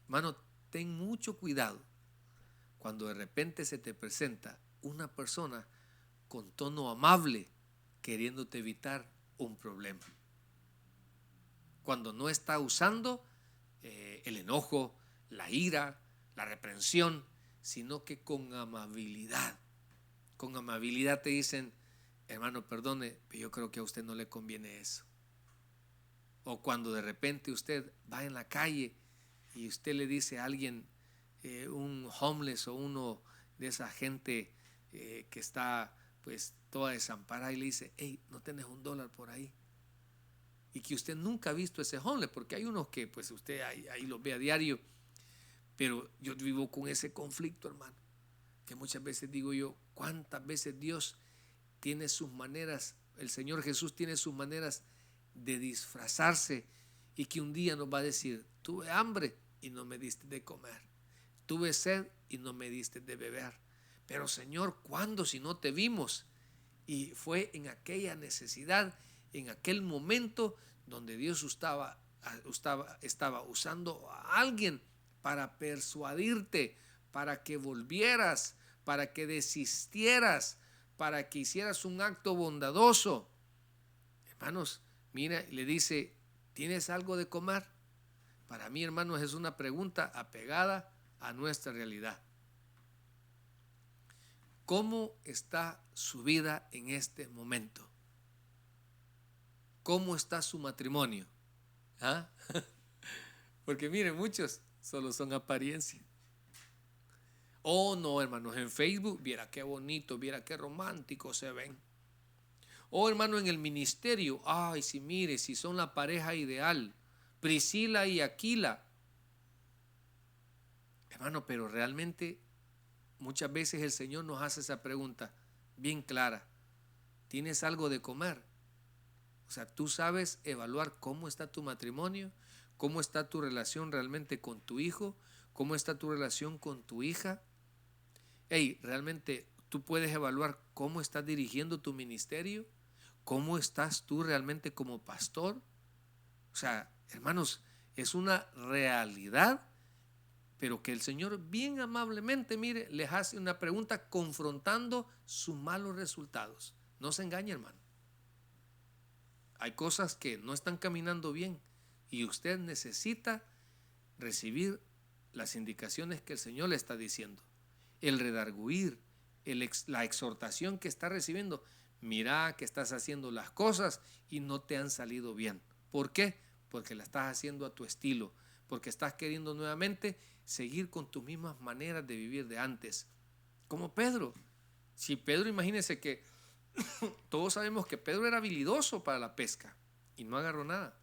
hermano, ten mucho cuidado cuando de repente se te presenta una persona con tono amable, queriéndote evitar un problema. Cuando no está usando el enojo, la ira, la reprensión, sino que con amabilidad. Con amabilidad te dicen, hermano, perdone, pero yo creo que a usted no le conviene eso. O cuando de repente usted va en la calle y usted le dice a alguien, un homeless o uno de esa gente que está pues toda desamparada, y le dice, hey, ¿no tenés $1 por ahí? Y que usted nunca ha visto ese homeless, porque hay unos que pues usted ahí los ve a diario, pero yo vivo con ese conflicto, hermano, que muchas veces digo yo, ¿cuántas veces Dios tiene sus maneras, el Señor Jesús tiene sus maneras de disfrazarse, y que un día nos va a decir, tuve hambre y no me diste de comer, tuve sed y no me diste de beber, pero Señor, ¿cuándo si no te vimos? Y fue en aquella necesidad, en aquel momento donde Dios estaba usando a alguien para persuadirte, para que volvieras, para que desistieras, para que hicieras un acto bondadoso. Hermanos, mira, le dice, ¿tienes algo de comer? Para mí, hermanos, es una pregunta apegada a nuestra realidad. ¿Cómo está su vida en este momento? ¿Cómo está su matrimonio? ¿Ah? Porque miren, muchos solo son apariencia. Oh, no, hermanos, en Facebook, viera qué bonito, viera qué romántico se ven. Oh, hermano, en el ministerio, ay, sí, mire, si son la pareja ideal, Priscila y Aquila. Hermano, pero realmente muchas veces el Señor nos hace esa pregunta bien clara. ¿Tienes algo de comer? O sea, tú sabes evaluar cómo está tu matrimonio, cómo está tu relación realmente con tu hijo, cómo está tu relación con tu hija. Hey, realmente tú puedes evaluar cómo estás dirigiendo tu ministerio, cómo estás tú realmente como pastor. O sea, hermanos, es una realidad, pero que el Señor bien amablemente, mire, les hace una pregunta confrontando sus malos resultados. No se engañe, hermano. Hay cosas que no están caminando bien y usted necesita recibir las indicaciones que el Señor le está diciendo. El redarguir, la exhortación que está recibiendo. Mira que estás haciendo las cosas y no te han salido bien. ¿Por qué? Porque la estás haciendo a tu estilo, porque estás queriendo nuevamente seguir con tus mismas maneras de vivir de antes. Como Pedro. Si Pedro, imagínense que todos sabemos que Pedro era habilidoso para la pesca y no agarró nada.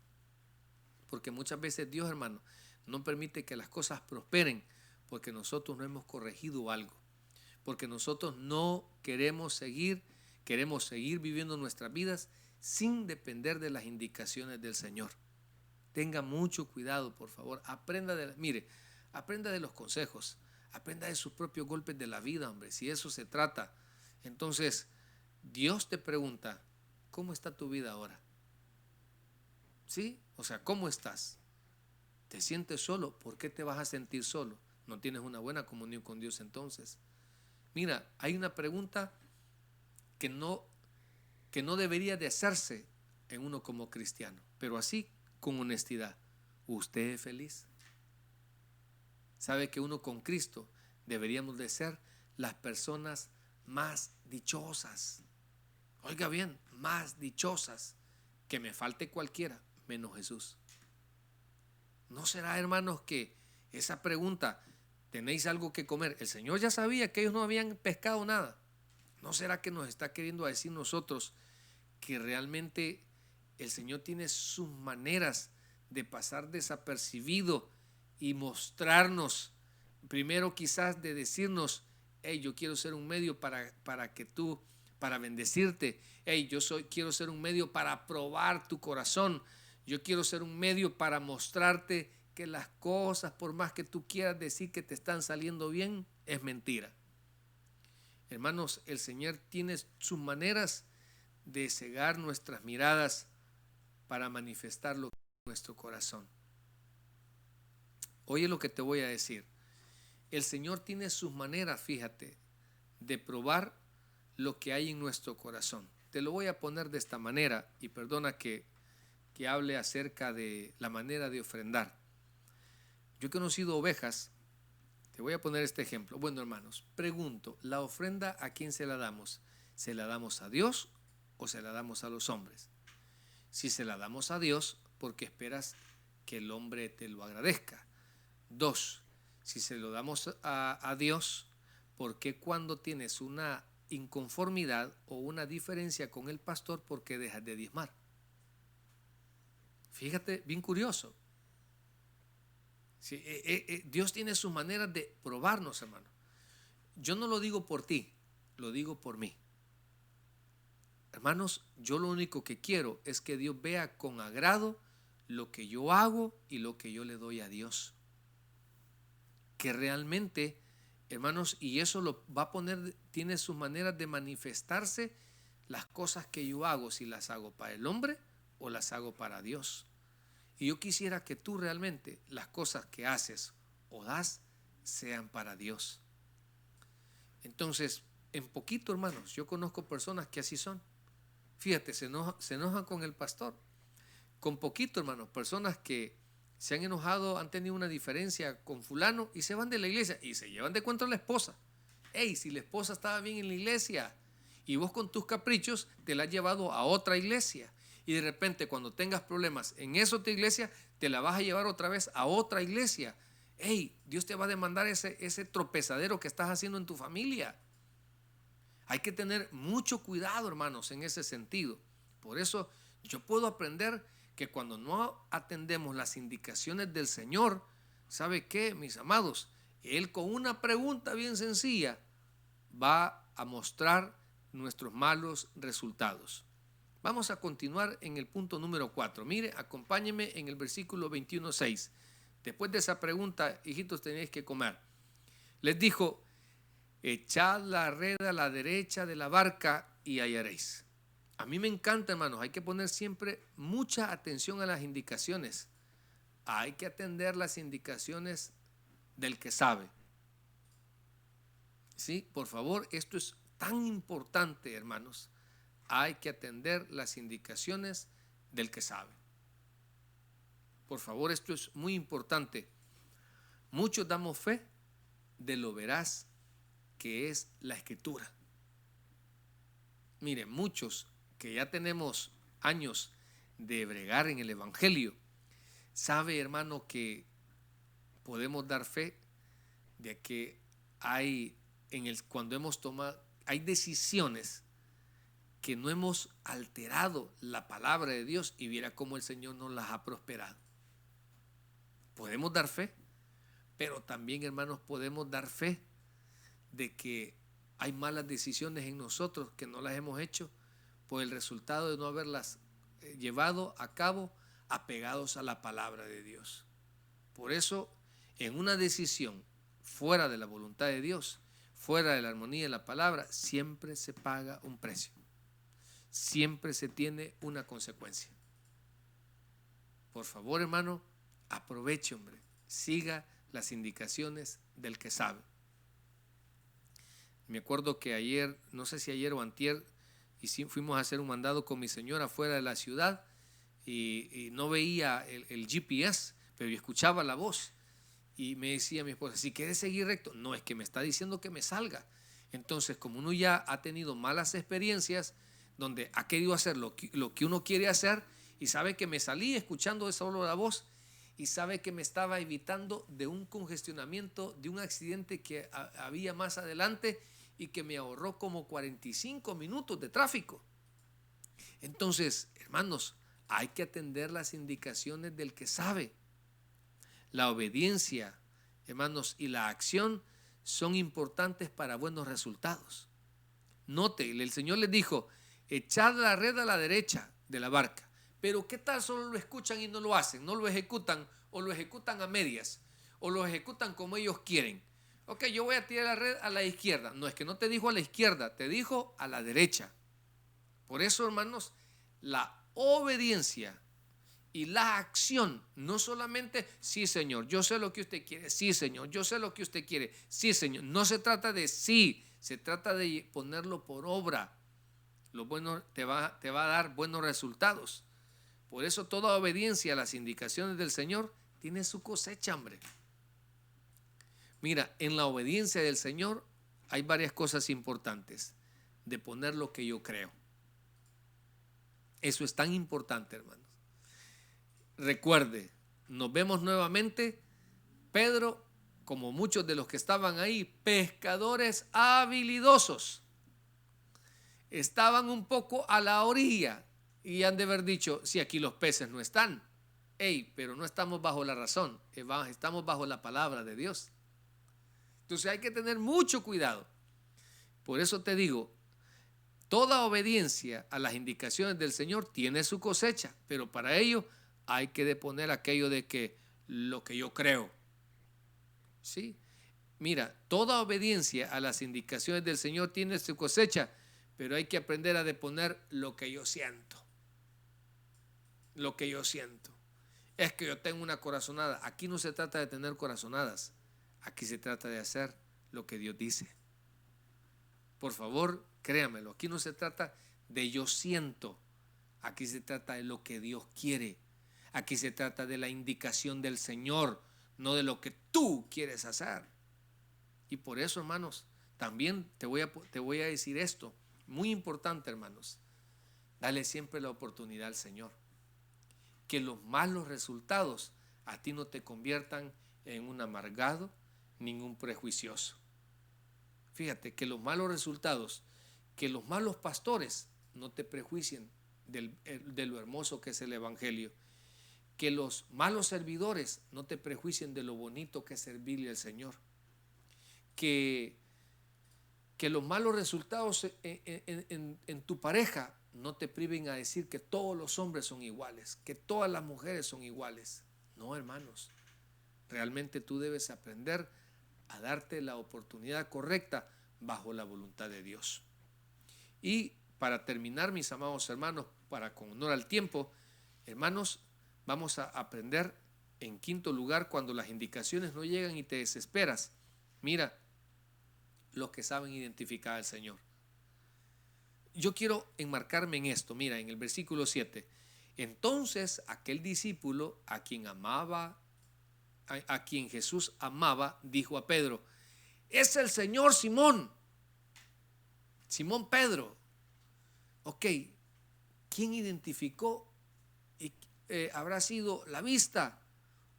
Porque muchas veces Dios, hermano, no permite que las cosas prosperen porque nosotros no hemos corregido algo. Porque nosotros no queremos seguir viviendo nuestras vidas sin depender de las indicaciones del Señor. Tenga mucho cuidado, por favor. Aprenda de los consejos. Aprenda de sus propios golpes de la vida, hombre. Si eso se trata. Entonces, Dios te pregunta, ¿cómo está tu vida ahora? ¿Sí? O sea, ¿cómo estás? ¿Te sientes solo? ¿Por qué te vas a sentir solo? ¿No tienes una buena comunión con Dios entonces? Mira, hay una pregunta que no debería de hacerse en uno como cristiano, pero así con honestidad. ¿Usted es feliz? ¿Sabe que uno con Cristo deberíamos de ser las personas más dichosas? Oiga bien, más dichosas. Que me falte cualquiera, menos Jesús. ¿No será, hermanos, que esa pregunta, ¿tenéis algo que comer? El Señor ya sabía que ellos no habían pescado nada. ¿No será que nos está queriendo decir nosotros que realmente el Señor tiene sus maneras de pasar desapercibido y mostrarnos, primero quizás de decirnos, hey, yo quiero ser un medio para bendecirte, hey, quiero ser un medio para probar tu corazón, yo quiero ser un medio para mostrarte que las cosas, por más que tú quieras decir que te están saliendo bien, es mentira. Hermanos, el Señor tiene sus maneras de cegar nuestras miradas para manifestar lo que hay en nuestro corazón. Oye lo que te voy a decir. El Señor tiene sus maneras, fíjate, de probar lo que hay en nuestro corazón. Te lo voy a poner de esta manera y perdona que hable acerca de la manera de ofrendar. Yo he conocido ovejas. Te voy a poner este ejemplo. Bueno, hermanos, pregunto, ¿la ofrenda a quién se la damos? ¿Se la damos a Dios o se la damos a los hombres? Si se la damos a Dios, ¿por qué esperas que el hombre te lo agradezca? 2, si se lo damos a Dios, ¿por qué cuando tienes una inconformidad o una diferencia con el pastor, por qué dejas de diezmar? Fíjate, bien curioso. Sí, Dios tiene sus maneras de probarnos, hermano. Yo no lo digo por ti, lo digo por mí. Hermanos, yo lo único que quiero es que Dios vea con agrado lo que yo hago y lo que yo le doy a Dios. Que realmente, hermanos, y eso lo va a poner, tiene sus maneras de manifestarse las cosas que yo hago, si las hago para el hombre o las hago para Dios. Y yo quisiera que tú realmente las cosas que haces o das sean para Dios. Entonces, en poquito, hermanos, yo conozco personas que así son. Fíjate, se enojan con el pastor. Con poquito, hermanos, personas que se han enojado, han tenido una diferencia con fulano y se van de la iglesia y se llevan de cuento a la esposa. Hey, si la esposa estaba bien en la iglesia y vos con tus caprichos te la has llevado a otra iglesia. Y de repente cuando tengas problemas en esa otra iglesia, te la vas a llevar otra vez a otra iglesia. Hey, Dios te va a demandar ese tropezadero que estás haciendo en tu familia. Hay que tener mucho cuidado, hermanos, en ese sentido. Por eso yo puedo aprender que cuando no atendemos las indicaciones del Señor, ¿sabe qué, mis amados? Él con una pregunta bien sencilla va a mostrar nuestros malos resultados. Vamos a continuar en el punto número 4. Mire, acompáñeme en el versículo 21:6. Después de esa pregunta, hijitos, tenéis que comer. Les dijo, echad la red a la derecha de la barca y hallaréis. A mí me encanta, hermanos, hay que poner siempre mucha atención a las indicaciones. Hay que atender las indicaciones del que sabe. Sí, por favor, esto es tan importante, hermanos. Hay que atender las indicaciones del que sabe. Por favor, esto es muy importante. Muchos damos fe de lo veraz que es la Escritura. Miren, muchos que ya tenemos años de bregar en el Evangelio, sabe, hermano, que podemos dar fe de que cuando hemos tomado, hay decisiones que no hemos alterado la palabra de Dios y viera cómo el Señor nos las ha prosperado. Podemos dar fe, pero también, hermanos, podemos dar fe de que hay malas decisiones en nosotros que no las hemos hecho por el resultado de no haberlas llevado a cabo apegados a la palabra de Dios. Por eso, en una decisión fuera de la voluntad de Dios, fuera de la armonía de la palabra, siempre se paga un precio. Siempre se tiene una consecuencia. Por favor, hermano, aproveche, hombre, siga las indicaciones del que sabe. Me acuerdo que ayer, no sé si ayer o antier, fuimos a hacer un mandado con mi señora fuera de la ciudad y no veía el GPS, pero yo escuchaba la voz y me decía mi esposa, si quieres seguir recto, no, es que me está diciendo que me salga. Entonces, como uno ya ha tenido malas experiencias donde ha querido hacer lo que uno quiere hacer y sabe que me salí escuchando solo la voz y sabe que me estaba evitando de un congestionamiento, de un accidente que había más adelante y que me ahorró como 45 minutos de tráfico. Entonces, hermanos, hay que atender las indicaciones del que sabe. La obediencia, hermanos, y la acción son importantes para buenos resultados. Note, el Señor les dijo, echad la red a la derecha de la barca. Pero ¿qué tal solo lo escuchan y no lo hacen? No lo ejecutan o lo ejecutan a medias o lo ejecutan como ellos quieren. Ok, yo voy a tirar la red a la izquierda. No, es que no te dijo a la izquierda, te dijo a la derecha. Por eso, hermanos, la obediencia y la acción, no solamente, sí, Señor, yo sé lo que usted quiere, sí, Señor, yo sé lo que usted quiere, sí, Señor. No se trata de sí, Se trata de ponerlo por obra. Te va a dar buenos resultados. Por eso toda obediencia a las indicaciones del Señor tiene su cosecha, hombre. Mira, en la obediencia del Señor hay varias cosas importantes. De poner lo que yo creo. Eso es tan importante, hermanos. Recuerde, nos vemos nuevamente. Pedro, como muchos de los que estaban ahí, pescadores habilidosos, estaban un poco a la orilla y han de haber dicho, si aquí los peces no están, pero no estamos bajo la razón, estamos bajo la palabra de Dios. Entonces hay que tener mucho cuidado. Por eso te digo, toda obediencia a las indicaciones del Señor tiene su cosecha, pero para ello hay que deponer aquello de que lo que yo creo. ¿Sí? Mira, toda obediencia a las indicaciones del Señor tiene su cosecha, pero hay que aprender a deponer lo que yo siento. Lo que yo siento. Es que yo tengo una corazonada. Aquí no se trata de tener corazonadas. Aquí se trata de hacer lo que Dios dice. Por favor, créamelo. Aquí no se trata de yo siento. Aquí se trata de lo que Dios quiere. Aquí se trata de la indicación del Señor, no de lo que tú quieres hacer. Y por eso, hermanos, también te voy a decir esto, muy importante, hermanos. Dale siempre la oportunidad al Señor. Que los malos resultados a ti no te conviertan en un amargado, ningún prejuicioso. Fíjate, que los malos resultados, que los malos pastores no te prejuicien de lo hermoso que es el Evangelio. Que los malos servidores no te prejuicien de lo bonito que es servirle al Señor. Que los malos resultados en tu pareja no te priven a decir que todos los hombres son iguales, que todas las mujeres son iguales. No, hermanos, realmente tú debes aprender a darte la oportunidad correcta bajo la voluntad de Dios. Y para terminar, mis amados hermanos, para con honor al tiempo, hermanos, vamos a aprender en quinto lugar, cuando las indicaciones no llegan y te desesperas. Mira, los que saben identificar al Señor. Yo quiero enmarcarme en esto. Mira, en el versículo 7. Entonces aquel discípulo a quien Jesús amaba, dijo a Pedro: es el Señor, Simón Pedro. Ok, ¿quién identificó? ¿Habrá sido la vista?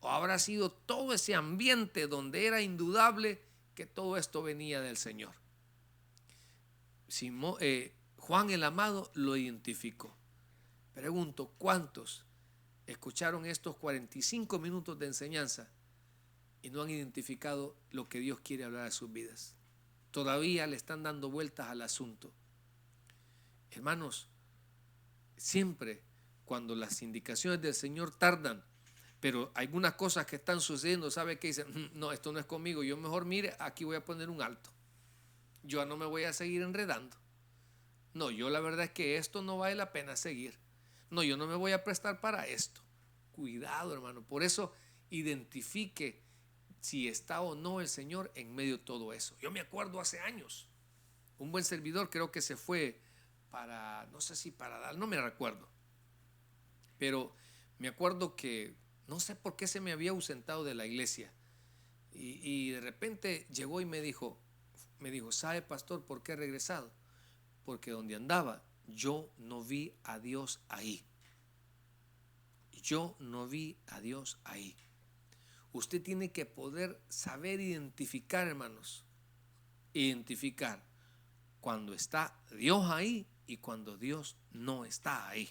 ¿O habrá sido todo ese ambiente donde era indudable que todo esto venía del Señor? Juan el amado lo identificó. Pregunto, ¿cuántos escucharon estos 45 minutos de enseñanza y no han identificado lo que Dios quiere hablar a sus vidas? Todavía le están dando vueltas al asunto. Hermanos, siempre cuando las indicaciones del Señor tardan, pero algunas cosas que están sucediendo, ¿sabe qué dicen? No, esto no es conmigo, yo mejor, mire, aquí voy a poner un alto. Yo no me voy a seguir enredando. No, yo la verdad es que esto no vale la pena seguir. No, yo no me voy a prestar para esto. Cuidado, hermano. Por eso identifique si está o no el Señor en medio de todo eso. Yo me acuerdo hace años, un buen servidor creo que se fue para, no sé si para dar, no me recuerdo. Pero me acuerdo que no sé por qué se me había ausentado de la iglesia. Y de repente llegó y me dijo, ¿sabe, pastor, por qué he regresado? Porque donde andaba, yo no vi a Dios ahí. Yo no vi a Dios ahí. Usted tiene que poder saber identificar, hermanos. Identificar cuando está Dios ahí y cuando Dios no está ahí.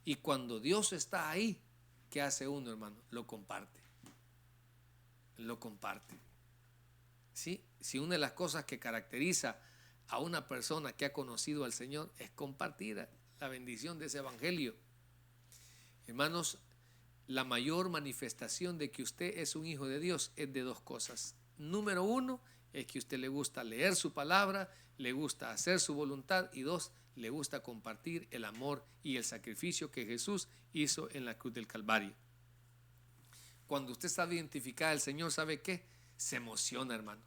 Y cuando Dios está ahí, ¿qué hace uno, hermano? Lo comparte. Lo comparte. ¿Sí? Si una de las cosas que caracteriza a una persona que ha conocido al Señor es compartir la bendición de ese evangelio. Hermanos, la mayor manifestación de que usted es un hijo de Dios es de dos cosas. Número uno, es que a usted le gusta leer su palabra, le gusta hacer su voluntad, y dos, le gusta compartir el amor y el sacrificio que Jesús hizo en la cruz del Calvario. Cuando usted sabe identificar al Señor, ¿sabe qué? Se emociona, hermano.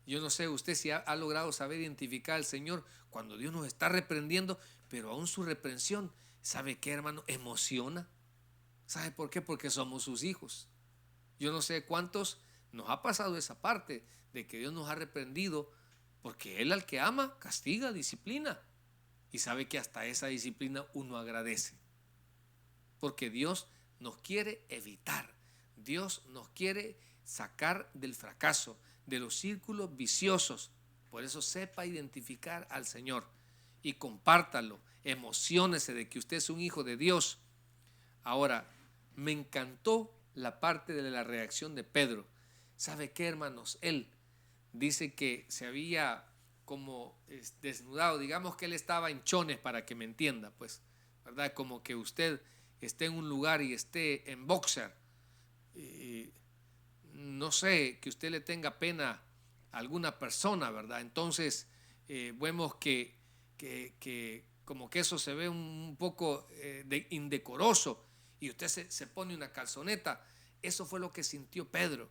Yo no sé usted si ha logrado saber identificar al Señor cuando Dios nos está reprendiendo, pero aún su reprensión, ¿sabe qué, hermano? Emociona. ¿Sabe por qué? Porque somos sus hijos. Yo no sé cuántos nos ha pasado esa parte de que Dios nos ha reprendido, porque Él al que ama castiga, disciplina. Y sabe que hasta esa disciplina uno agradece. Porque Dios nos quiere evitar. Dios nos quiere sacar del fracaso, de los círculos viciosos. Por eso sepa identificar al Señor y compártalo. Emociónese de que usted es un hijo de Dios. Ahora, me encantó la parte de la reacción de Pedro. ¿Sabe qué, hermanos? Él dice que se había como desnudado. Digamos que él estaba en chones, para que me entienda, pues, ¿verdad? Como que usted esté en un lugar y esté en boxer. No sé, que usted le tenga pena a alguna persona, ¿verdad? Entonces, vemos que como que eso se ve un poco indecoroso, y usted se pone una calzoneta. Eso fue lo que sintió Pedro.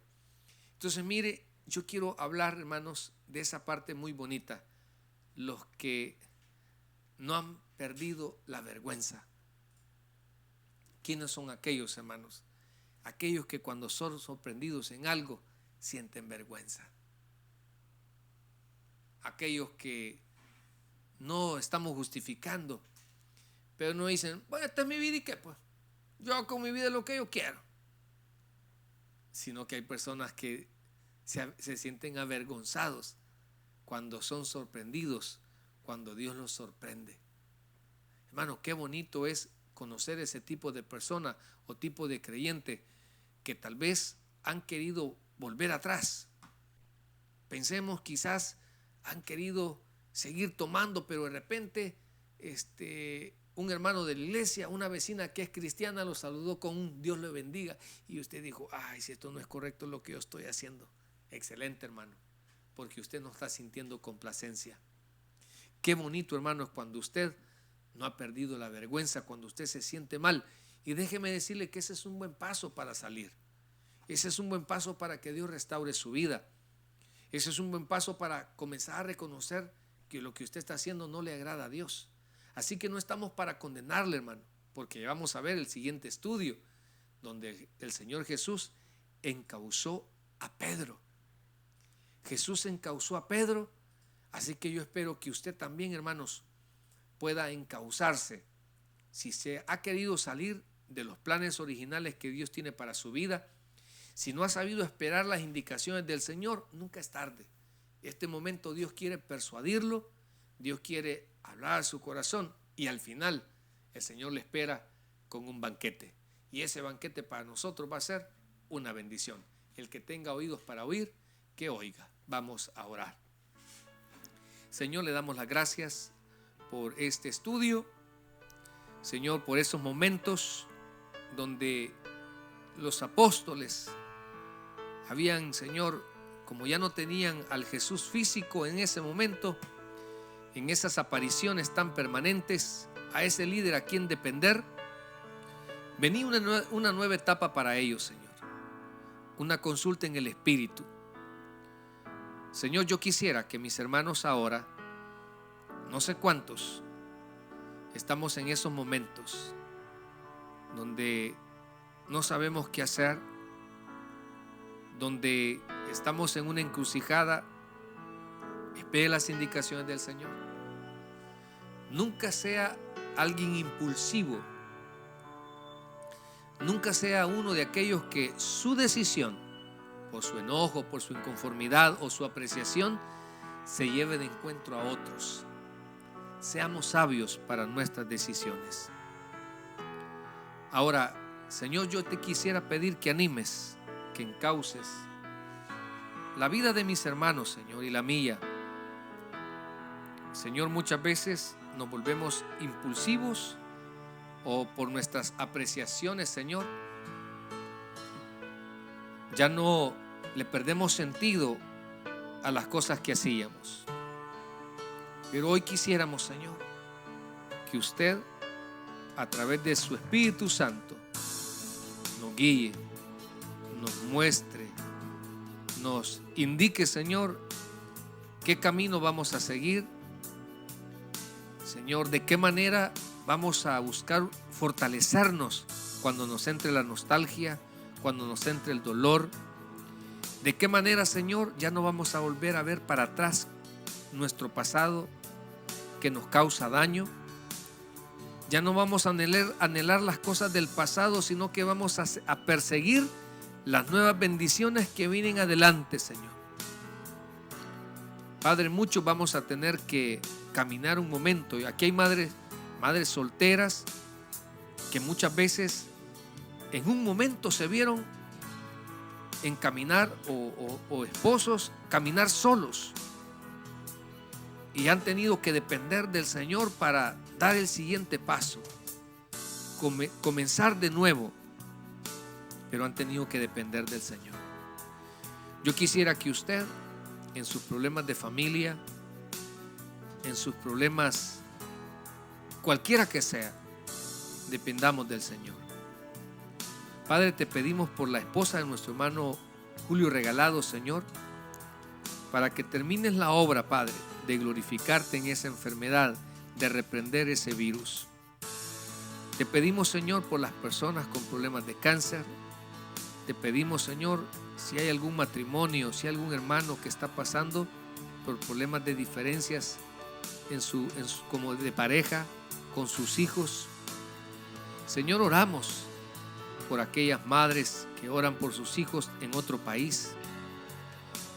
Entonces, mire, yo quiero hablar, hermanos, de esa parte muy bonita. Los que no han perdido la vergüenza. ¿Quiénes son aquellos, hermanos? Aquellos que cuando son sorprendidos en algo sienten vergüenza. Aquellos que no estamos justificando, pero no dicen, bueno, esta es mi vida y qué, pues yo hago con mi vida lo que yo quiero. Sino que hay personas que se sienten avergonzados cuando son sorprendidos, cuando Dios los sorprende. Hermano, qué bonito es conocer ese tipo de persona o tipo de creyente que tal vez han querido volver atrás. Pensemos, quizás han querido seguir tomando, pero de repente un hermano de la iglesia, una vecina que es cristiana, lo saludó con un Dios le bendiga, y usted dijo, ay, si esto no es correcto lo que yo estoy haciendo. Excelente, hermano, porque usted no está sintiendo complacencia. Qué bonito, hermano, es cuando usted no ha perdido la vergüenza, cuando usted se siente mal. Y déjeme decirle que ese es un buen paso para salir. Ese es un buen paso para que Dios restaure su vida. Ese es un buen paso para comenzar a reconocer que lo que usted está haciendo no le agrada a Dios. Así que no estamos para condenarle, hermano, porque vamos a ver el siguiente estudio, donde el Señor Jesús encauzó a Pedro. Jesús encauzó a Pedro, así que yo espero que usted también, hermanos, pueda encauzarse. Si se ha querido salir de los planes originales que Dios tiene para su vida, si no ha sabido esperar las indicaciones del Señor, nunca es tarde. En este momento Dios quiere persuadirlo, Dios quiere hablar a su corazón, y al final el Señor le espera con un banquete. Y ese banquete para nosotros va a ser una bendición. El que tenga oídos para oír, que oiga. Vamos a orar. Señor, le damos las gracias por este estudio. Señor, por esos momentos donde los apóstoles habían, Señor, como ya no tenían al Jesús físico en ese momento, en esas apariciones tan permanentes, a ese líder a quien depender, venía una nueva etapa para ellos, Señor. Una consulta en el Espíritu. Señor, yo quisiera que mis hermanos ahora, no sé cuántos, estamos en esos momentos donde no sabemos qué hacer, donde estamos en una encrucijada. Espere las indicaciones del Señor. Nunca sea alguien impulsivo. Nunca sea uno de aquellos que su decisión, por su enojo, por su inconformidad o su apreciación, se lleve de encuentro a otros. Seamos sabios para nuestras decisiones. Ahora, Señor, yo te quisiera pedir que animes, que encauces la vida de mis hermanos, Señor, y la mía. Señor, muchas veces nos volvemos impulsivos, o por nuestras apreciaciones, Señor, ya no le perdemos sentido a las cosas que hacíamos. Pero hoy quisiéramos, Señor, que usted, a través de su Espíritu Santo, nos guíe, nos muestre, nos indique, Señor, ¿Qué camino vamos a seguir? Señor, ¿de qué manera vamos a buscar fortalecernos cuando nos entre la nostalgia, cuando nos entre el dolor? ¿De qué manera, Señor, ya no vamos a volver a ver para atrás nuestro pasado que nos causa daño? Ya no vamos a anhelar las cosas del pasado, sino que vamos a perseguir las nuevas bendiciones que vienen adelante, Señor. Padre, muchos vamos a tener que caminar un momento. Y aquí hay madres solteras que muchas veces en un momento se vieron en caminar, o esposos caminar solos, y han tenido que depender del Señor para dar el siguiente paso, comenzar de nuevo, pero han tenido que depender del Señor. Yo quisiera que usted, en sus problemas de familia, en sus problemas cualquiera que sea, dependamos del Señor. Padre, te pedimos por la esposa de nuestro hermano Julio Regalado, Señor, para que termines la obra, Padre, de glorificarte en esa enfermedad, de reprender ese virus. Te pedimos, Señor, por las personas con problemas de cáncer. Te pedimos, Señor, si hay algún matrimonio, si hay algún hermano que está pasando por problemas de diferencias como de pareja, con sus hijos. Señor, oramos por aquellas madres que oran por sus hijos en otro país.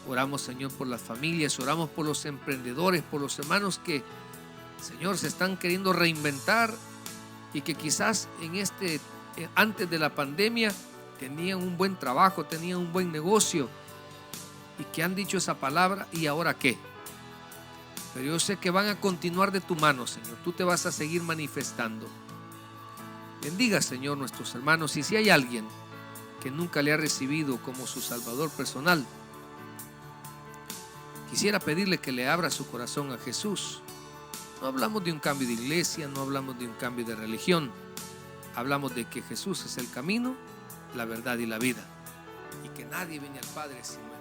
Oramos, Señor, por las familias, oramos por los emprendedores, por los hermanos que, Señor, se están queriendo reinventar y que quizás antes de la pandemia tenían un buen trabajo, tenían un buen negocio, y que han dicho esa palabra, ¿y ahora qué? Pero yo sé que van a continuar de tu mano, Señor. Tú te vas a seguir manifestando. Bendiga, Señor, nuestros hermanos. Y si hay alguien que nunca le ha recibido como su Salvador personal, quisiera pedirle que le abra su corazón a Jesús. No hablamos de un cambio de iglesia, no hablamos de un cambio de religión. Hablamos de que Jesús es el camino, la verdad y la vida, y que nadie viene al Padre sino